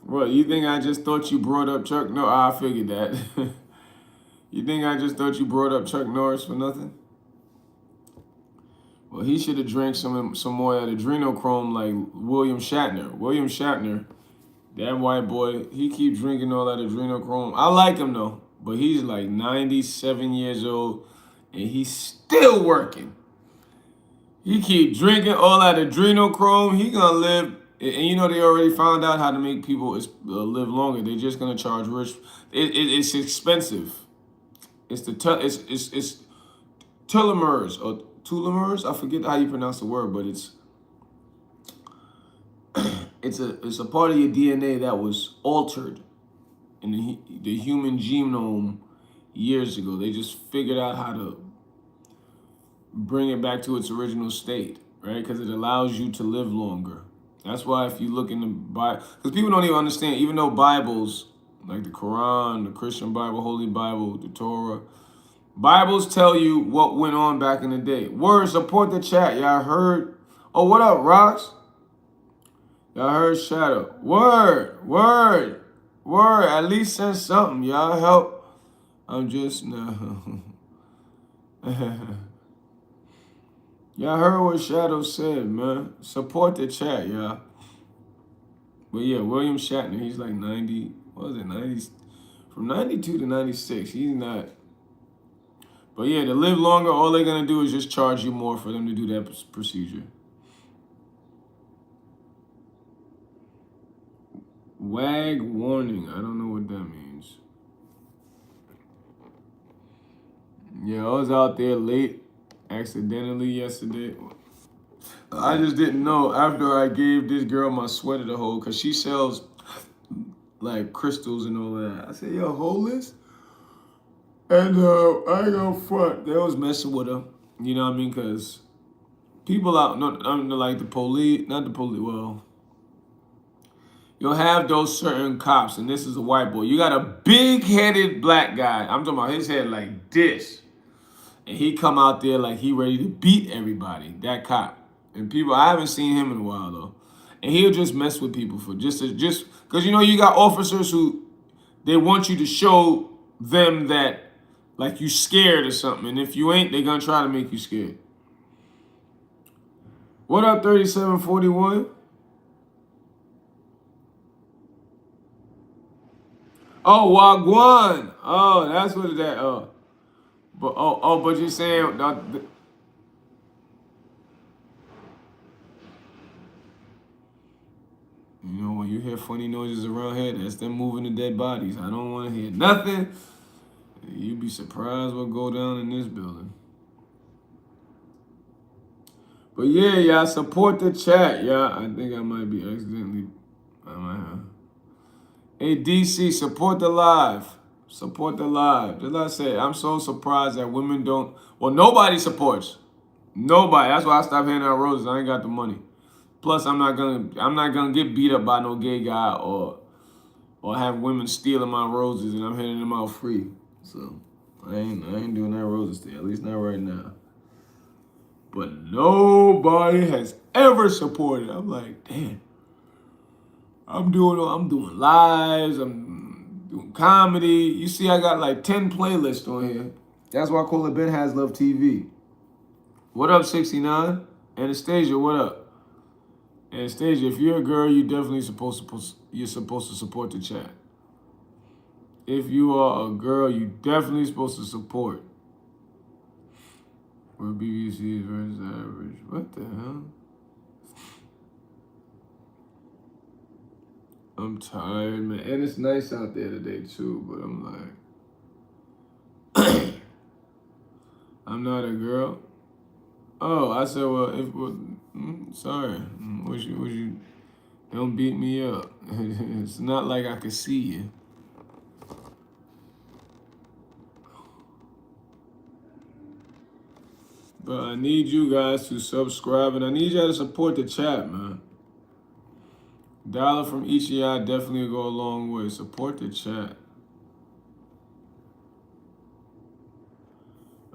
What, you think I just thought you brought up Chuck? No, I figured that. You think I just thought you brought up Chuck Norris for nothing? Well, he should have drank some more of that adrenochrome like William Shatner. William Shatner, that white boy, he keep drinking all that adrenochrome. I like him though, but he's like 97 years old and he's still working. He keep drinking all that adrenochrome. He gonna live, and you know they already found out how to make people live longer. They're just gonna charge rich. It's expensive. It's it's telomeres or telomeres. I forget how you pronounce the word, but it's a part of your DNA that was altered in the human genome years ago. They just figured out how to bring it back to its original state, right? Because it allows you to live longer. That's why if you look in the Bible, because people don't even understand, even though Bibles, like the Quran, the Christian Bible, Holy Bible, the Torah, Bibles tell you what went on back in the day. Word, support the chat. Y'all heard? Oh, what up, Rocks? Y'all heard Shadow. Word, word, word. At least send something. Y'all help. I'm just no. Y'all heard what Shadow said, man. Support the chat, y'all. But yeah, William Shatner, he's like 90, what was it, 90, from 92 to 96. He's not. But yeah, to live longer, all they're going to do is just charge you more for them to do that procedure. WAG warning. I don't know what that means. Yeah, I was out there late accidentally yesterday. I just didn't know after I gave this girl my sweater to hold, because she sells like crystals and all that. I said, yo, hold this. And I ain't gonna front. They was messing with her. You know what I mean? Because people out, like the police, not the police, well, you'll have those certain cops, and this is a white boy. You got a big-headed black guy. I'm talking about his head like this. And he come out there like he ready to beat everybody, that cop. And people, I haven't seen him in a while, though. And he'll just mess with people for just because, you know, you got officers who, they want you to show them that, like, you scared or something. And if you ain't, they're going to try to make you scared. What up, 3741? Oh, Wagwan. Oh, that's what that. Oh, but you're saying you know, when you hear funny noises around here, that's them moving the dead bodies. I don't want to hear nothing. You'd be surprised what go down in this building. But yeah, y'all support the chat, y'all. I think I might be accidentally. I might have. Hey, DC, support the live. Support the live. Just like I said, I'm so surprised that women don't. Well, nobody supports. Nobody. That's why I stopped handing out roses. I ain't got the money. Plus, I'm not gonna get beat up by no gay guy or have women stealing my roses and I'm handing them out free. So I ain't doing that roses thing. At least not right now. But nobody has ever supported. I'm like, damn. I'm doing lives. I'm doing comedy. You see, I got like 10 playlists on here. That's why I call it BenHasLuv TV. What up, 69? Anastasia, what up? Anastasia, if you're a girl, you're supposed to support the chat. If you are a girl, you definitely supposed to support. Where BBC is versus average. What the hell? I'm tired, man. And it's nice out there today, too. But I'm like, I'm not a girl. Oh, I said, well, sorry. Wish you don't beat me up. It's not like I can see you. But I need you guys to subscribe, and I need y'all to support the chat, man. $1 from each of y'all definitely go a long way. Support the chat.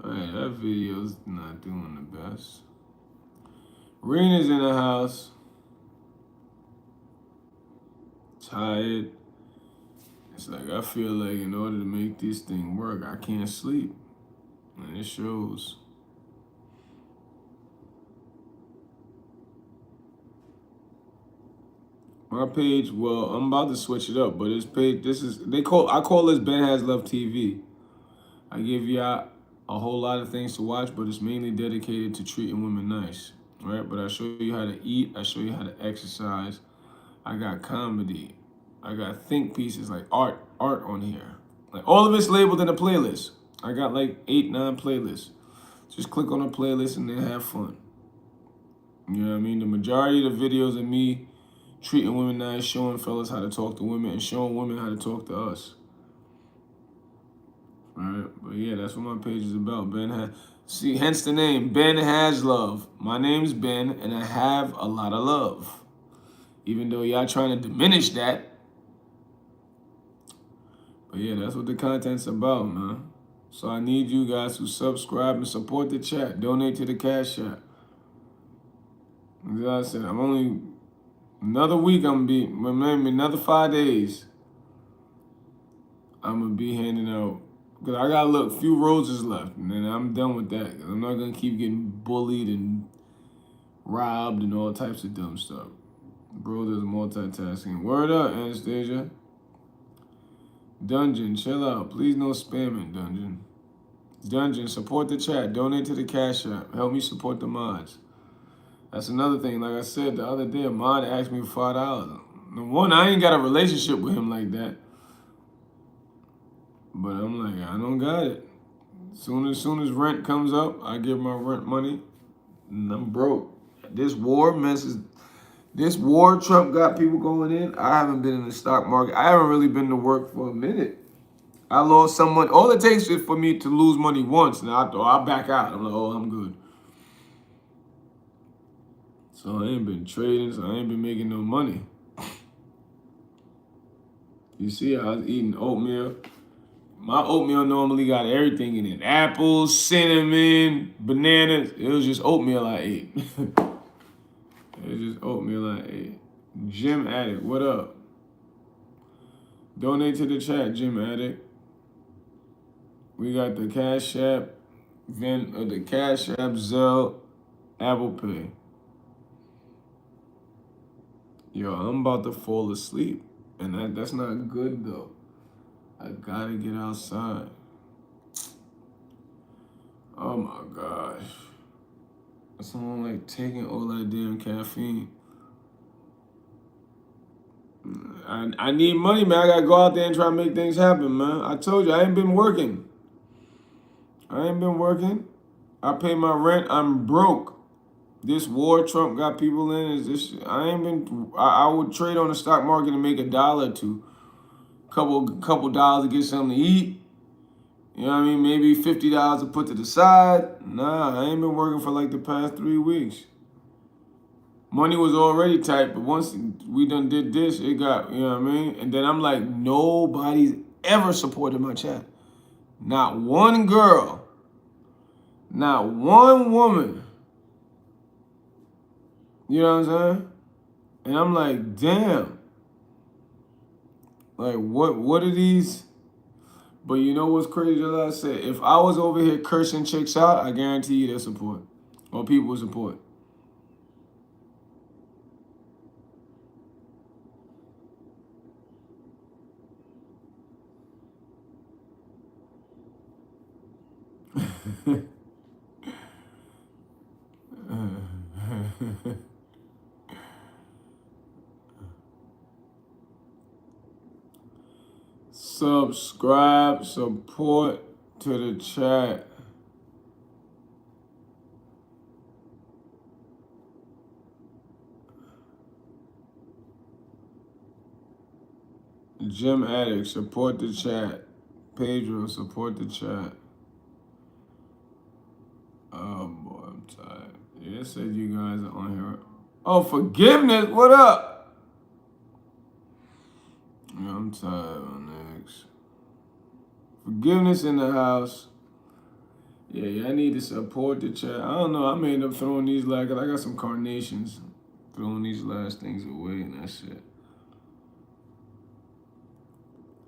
Alright, that video's not doing the best. Rena's in the house. Tired. It's like I feel like in order to make this thing work, I can't sleep. And it shows. My page, well, I'm about to switch it up, but this page, I call this BenHasLuv TV. I give y'all a whole lot of things to watch, but it's mainly dedicated to treating women nice, right? But I show you how to eat, I show you how to exercise. I got comedy, I got think pieces like art on here. Like all of it's labeled in a playlist. I got like 8, 9 playlists. Just click on a playlist and then have fun. You know what I mean? The majority of the videos of me treating women nice, showing fellas how to talk to women, and showing women how to talk to us. Alright, but yeah, that's what my page is about. See, hence the name, BenHasLuv. My name's Ben, and I have a lot of love. Even though y'all trying to diminish that. But yeah, that's what the content's about, man. So I need you guys to subscribe and support the chat. Donate to the Cash App. As I said, I'm only another week. I'm gonna be maybe another 5 days. I'm gonna be handing out because I got a few roses left, and then I'm done with that. I'm not gonna keep getting bullied and robbed and all types of dumb stuff. Bro does multitasking. Word up, Anastasia. Dungeon, chill out. Please no spamming, Dungeon. Dungeon, support the chat. Donate to the Cash App. Help me support the mods. That's another thing. Like I said the other day, a mod asked me for $5. One, I ain't got a relationship with him like that. But I'm like, I don't got it. Soon as rent comes up, I give my rent money, and I'm broke. This war Trump got people going in. I haven't been in the stock market. I haven't really been to work for a minute. I lost some money. All it takes is for me to lose money once, and I'll back out. I'm like, oh, I'm good. So I ain't been trading, so I ain't been making no money. You see, I was eating oatmeal. My oatmeal normally got everything in it. Apples, cinnamon, bananas. It was just oatmeal I ate. It was just oatmeal I ate. Gym Addict, what up? Donate to the chat, Gym Addict. We got the Cash App, the Cash App, Zelle, Apple Pay. Yo, I'm about to fall asleep, and that's not good though. I gotta get outside. Oh my gosh. Someone like taking all that damn caffeine. I need money, man. I gotta go out there and try to make things happen, man. I told you, I ain't been working. I pay my rent. I'm broke. This war Trump got people in. I would trade on the stock market and make $1 or $2. Couple dollars to get something to eat. You know what I mean? Maybe $50 to put to the side. Nah, I ain't been working for like the past 3 weeks. Money was already tight, but once we done did this, it got, you know what I mean? And then I'm like, nobody's ever supported my chat. Not one girl. Not one woman. You know what I'm saying? And I'm like, damn. Like, what are these? But you know what's crazy? Like I said, if I was over here cursing chicks out, I guarantee you their support. Or people support. Subscribe, support to the chat. Gym Addict, support the chat. Pedro, support the chat. Oh boy. tired. Yeah, it said you guys are on here. Oh, forgiveness. What up? Yeah, I'm tired on next. Forgiveness in the house. Yeah, I need to support the chat. I don't know. I may end up throwing these I got some carnations. Throwing these last things away and that's it.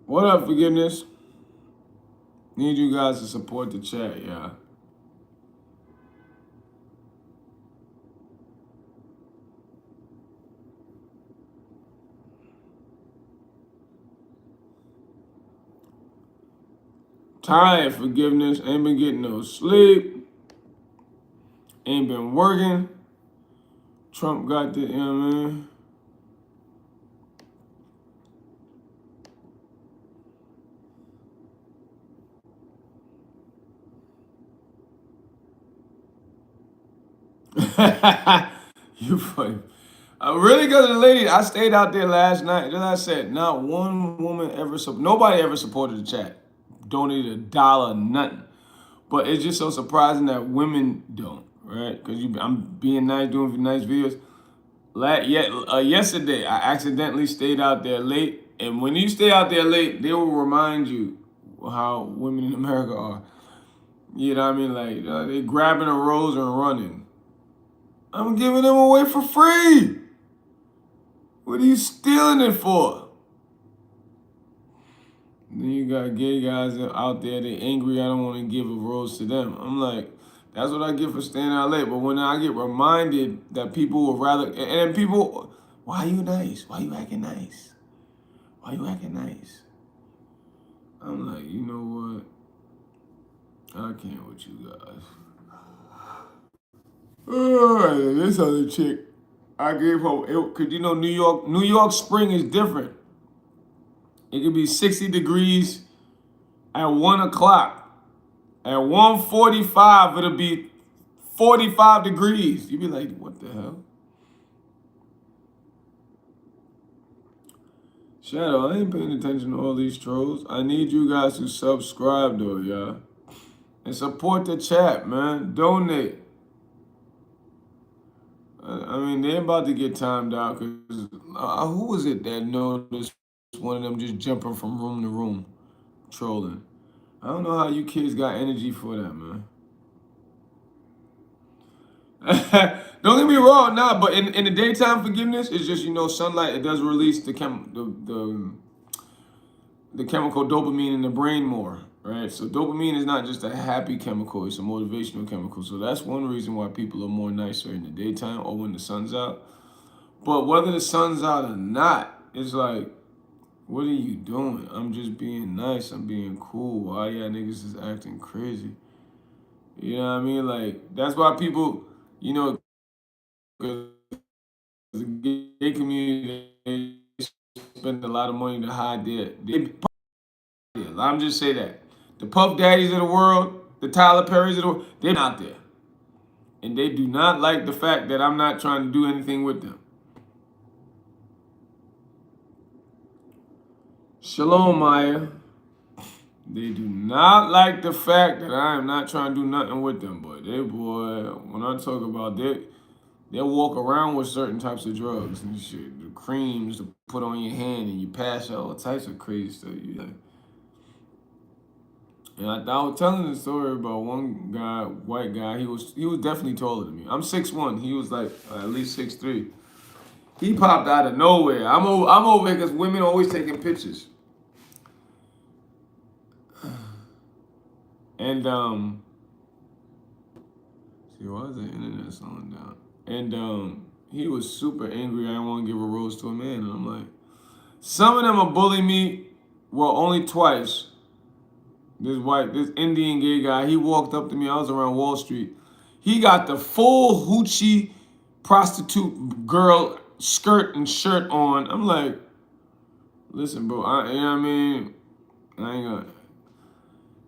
What up, forgiveness? Need you guys to support the chat, yeah. Tired, forgiveness. Ain't been getting no sleep. Ain't been working. Trump got the, you know what I mean? You funny. Really, because of the lady, I stayed out there last night. As I said, not one woman ever, nobody ever supported the chat. Donated a dollar, nothing. But it's just so surprising that women don't, right? Because I'm being nice, doing nice videos. Yesterday, I accidentally stayed out there late. And when you stay out there late, they will remind you how women in America are. You know what I mean? Like, they grabbing a rose and running. I'm giving them away for free. What are you stealing it for? Then you got gay guys out there, they angry, I don't want to give a rose to them. I'm like, that's what I get for staying out late. But when I get reminded that people would rather, and then people, why are you nice? Why you acting nice? Why you acting nice? I'm like, you know what? I can't with you guys. Oh, this other chick, I gave her, cause you know New York spring is different. It could be 60 degrees at 1 o'clock. At 1:45, it'll be 45 degrees. You be like, what the hell? Shadow, I ain't paying attention to all these trolls. I need you guys to subscribe though, y'all. And support the chat, man. Donate. I mean, they're about to get timed out because who was it that noticed one of them just jumping from room to room, trolling? I don't know how you kids got energy for that, man. Don't get me wrong, nah, but in the daytime forgiveness, it's just, sunlight, it does release the chemical dopamine in the brain more, right? So dopamine is not just a happy chemical, it's a motivational chemical. So that's one reason why people are more nicer in the daytime or when the sun's out. But whether the sun's out or not, it's like, what are you doing? I'm just being nice, I'm being cool. Why y'all niggas is acting crazy? You know what I mean? Like, that's why people, because the gay community, they spend a lot of money to hide I'm just say that. The Puff Daddies of the world, the Tyler Perrys of the world, they're not there. And they do not like the fact that I'm not trying to do anything with them. Shalom, Maya. They do not like the fact that I am not trying to do nothing with them, but when I talk about they'll walk around with certain types of drugs and shit, the creams to put on your hand, and you pass out all types of crazy stuff. And I was telling the story about one guy, white guy. He was definitely taller than me. I'm 6'1". He was like at least 6'3". He popped out of nowhere. I'm over here because women are always taking pictures. And see, why is the internet slowing down? And he was super angry. I didn't want to give a rose to a man. And I'm like, some of them will bully me. Well, only twice. This Indian gay guy, he walked up to me. I was around Wall Street. He got the full hoochie prostitute girl skirt and shirt on. I'm like, listen, bro, you know what I mean? I ain't gonna.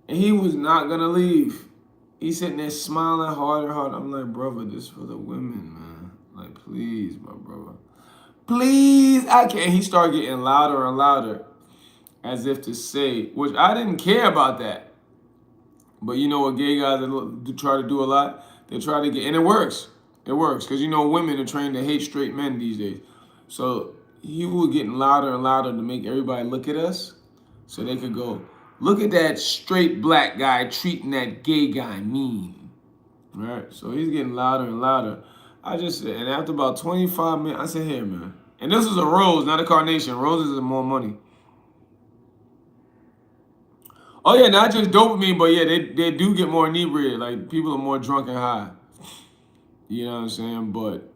And he was not gonna leave. He's sitting there smiling harder. I'm like, brother, this for the women, man. Like, please, my brother. Please, I can't. He started getting louder and louder, as if to say, which I didn't care about that. But you know what gay guys try to do a lot? They try to get, and it works. It works because you know women are trained to hate straight men these days. So he was getting louder and louder to make everybody look at us, so they could go, look at that straight black guy treating that gay guy mean. Right? So he's getting louder and louder. I just said, and after about 25 minutes, I said, here, man. And this was a rose, not a carnation. Roses are more money. Oh yeah, not just dopamine, but yeah, they do get more inebriated. Like people are more drunk and high. You know what I'm saying? But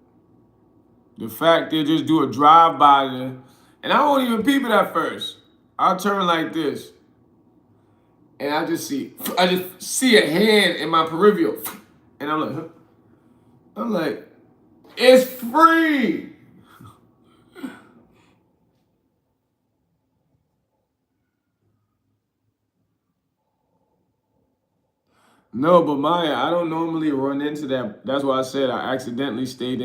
the fact they just do a drive by there, and I won't even peep it at first. I'll turn like this, and I just see a hand in my peripheral, and I'm like, it's free. No, but Maya, I don't normally run into that. That's why I said I accidentally stayed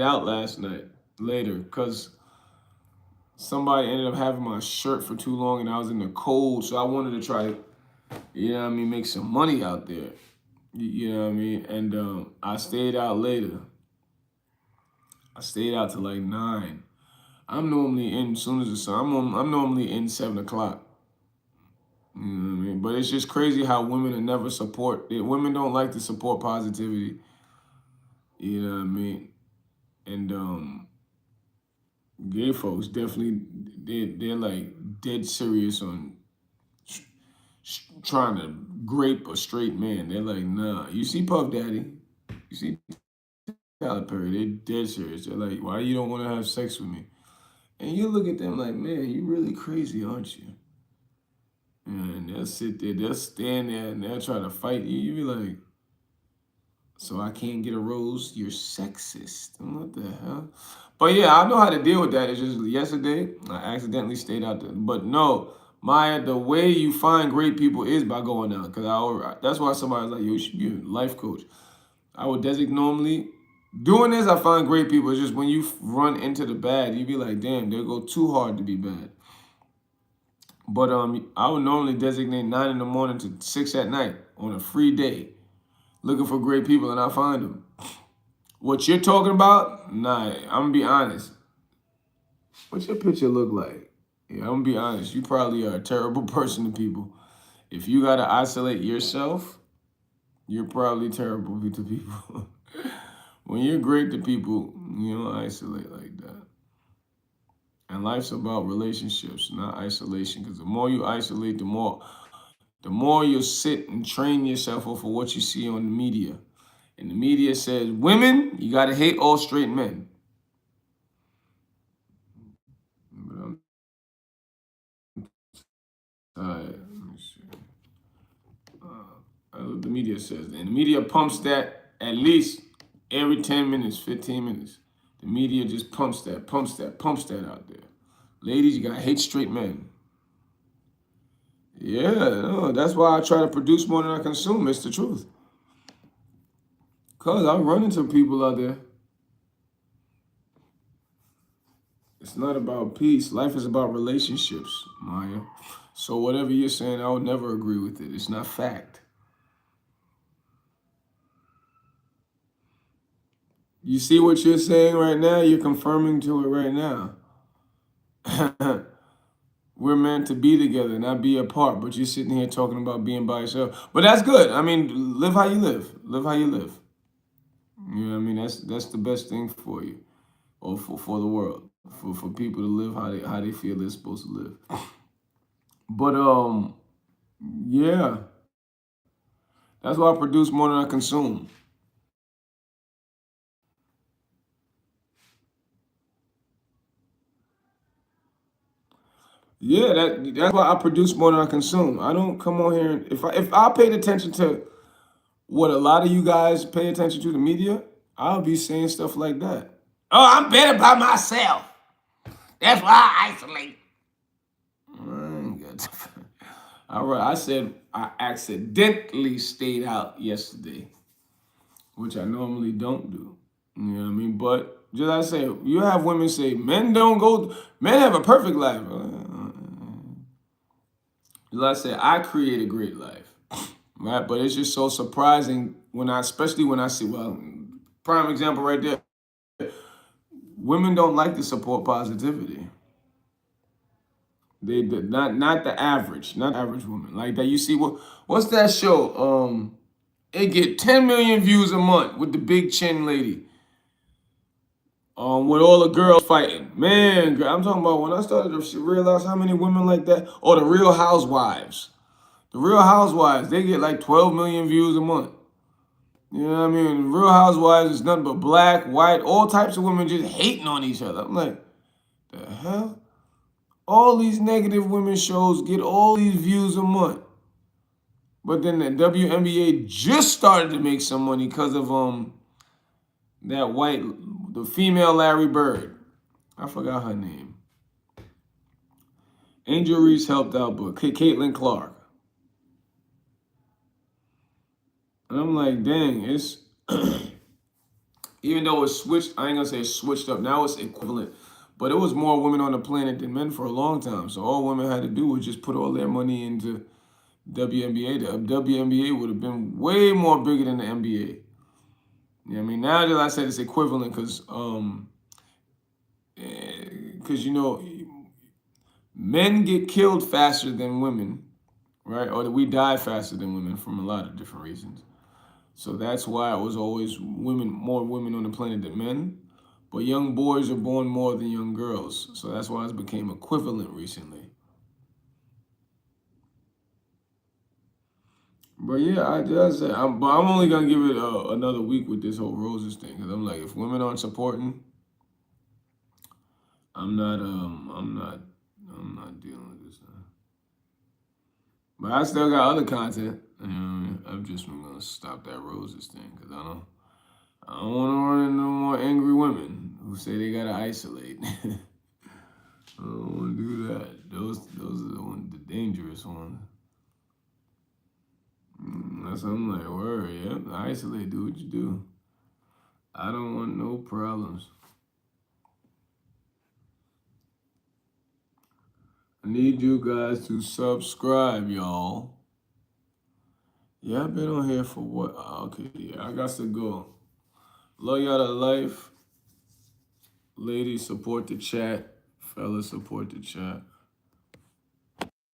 out last night later because somebody ended up having my shirt for too long and I was in the cold, so I wanted to try to, you know what I mean, make some money out there. You know what I mean? And I stayed out later. I stayed out till like 9. I'm normally in as soon as the sun. I'm normally in 7 o'clock. You know what I mean? But it's just crazy how women are never support. Women don't like to support positivity. You know what I mean? And gay folks definitely they're like dead serious on trying to grape a straight man. They're like, nah. You see Puff Daddy, you see Tyler Perry. They're dead serious. They're like, why you don't want to have sex with me? And you look at them like, man, you really crazy, aren't you? And they'll sit there, they'll stand there, and they'll try to fight you. You be like, so I can't get a rose? You're sexist. What the hell? But yeah, I know how to deal with that. It's just yesterday, I accidentally stayed out there. But no, Maya, the way you find great people is by going out. That's why somebody's like, yo, you should be a life coach. I would designate normally. Doing this, I find great people. It's just when you run into the bad, you be like, damn, they go too hard to be bad. But I would normally designate 9 in the morning to 6 at night on a free day, looking for great people, and I find them. What you're talking about? Nah, I'm gonna be honest. What's your picture look like? Yeah, I'm gonna be honest. You probably are a terrible person to people. If you gotta isolate yourself, you're probably terrible to people. When you're great to people, you don't isolate like that. And life's about relationships, not isolation. Because the more you isolate, the more you'll sit and train yourself off of what you see on the media. And the media says, women, you gotta hate all straight men. But let me see. The media says, and the media pumps that at least every 10 minutes, 15 minutes. The media just pumps that out there. Ladies, you gotta hate straight men. Yeah, no, that's why I try to produce more than I consume. It's the truth. Cause I run into people out there. It's not about peace. Life is about relationships, Maya. So whatever you're saying, I would never agree with it. It's not fact. You see what you're saying right now? You're confirming to it right now. We're meant to be together, not be apart. But you're sitting here talking about being by yourself. But that's good. I mean, live how you live. Live how you live. You know what I mean? That's the best thing for you, or for the world, for people to live how they feel they're supposed to live. But yeah, that's why I produce more than I consume. Yeah, that's why I produce more than I consume. I don't come on here and if I paid attention to what a lot of you guys pay attention to the media, I'll be saying stuff like that. Oh, I'm better by myself. That's why I isolate. I ain't got time. All right, I said I accidentally stayed out yesterday, which I normally don't do. You know what I mean? But just like I say, you have women say men don't go. Men have a perfect life. Like I said, I create a great life, right? But it's just so surprising especially when I see, well, prime example right there, women don't like to support positivity. They not the average, not average woman. Like that you see what's that show? It get 10 million views a month with the big chin lady. With all the girls fighting. Man, I'm talking about when I started to realize how many women like that. Or the Real Housewives. The Real Housewives, they get like 12 million views a month. You know what I mean? Real Housewives is nothing but black, white, all types of women just hating on each other. I'm like, the hell? All these negative women shows get all these views a month. But then the WNBA just started to make some money because of the female Larry Bird. I forgot her name. Angel Reese helped out, but Caitlin Clark. And I'm like, dang, it's even though it's switched, I ain't gonna say it's switched up. Now it's equivalent. But it was more women on the planet than men for a long time. So all women had to do was just put all their money into WNBA. The WNBA would have been way more bigger than the NBA. You know what I mean? Now that I said it's equivalent because you know, men get killed faster than women, right? Or that we die faster than women from a lot of different reasons. So that's why it was always more women on the planet than men. But young boys are born more than young girls. So that's why it became equivalent recently. But yeah, I just say, I'm only gonna give it another week with this whole roses thing, because I'm like, if women aren't supporting, I'm not dealing with this. But I still got other content. You know what I mean? I'm just gonna stop that roses thing, because I don't want to run into no more angry women who say they gotta isolate. I don't want to do that. Those are the dangerous ones. That's I'm like, word, yeah, isolate, do what you do. I don't want no problems. I need you guys to subscribe, y'all. Yeah, I've been on here for what? Okay, yeah, I got to go. Love y'all to life. Ladies, support the chat. Fellas, support the chat.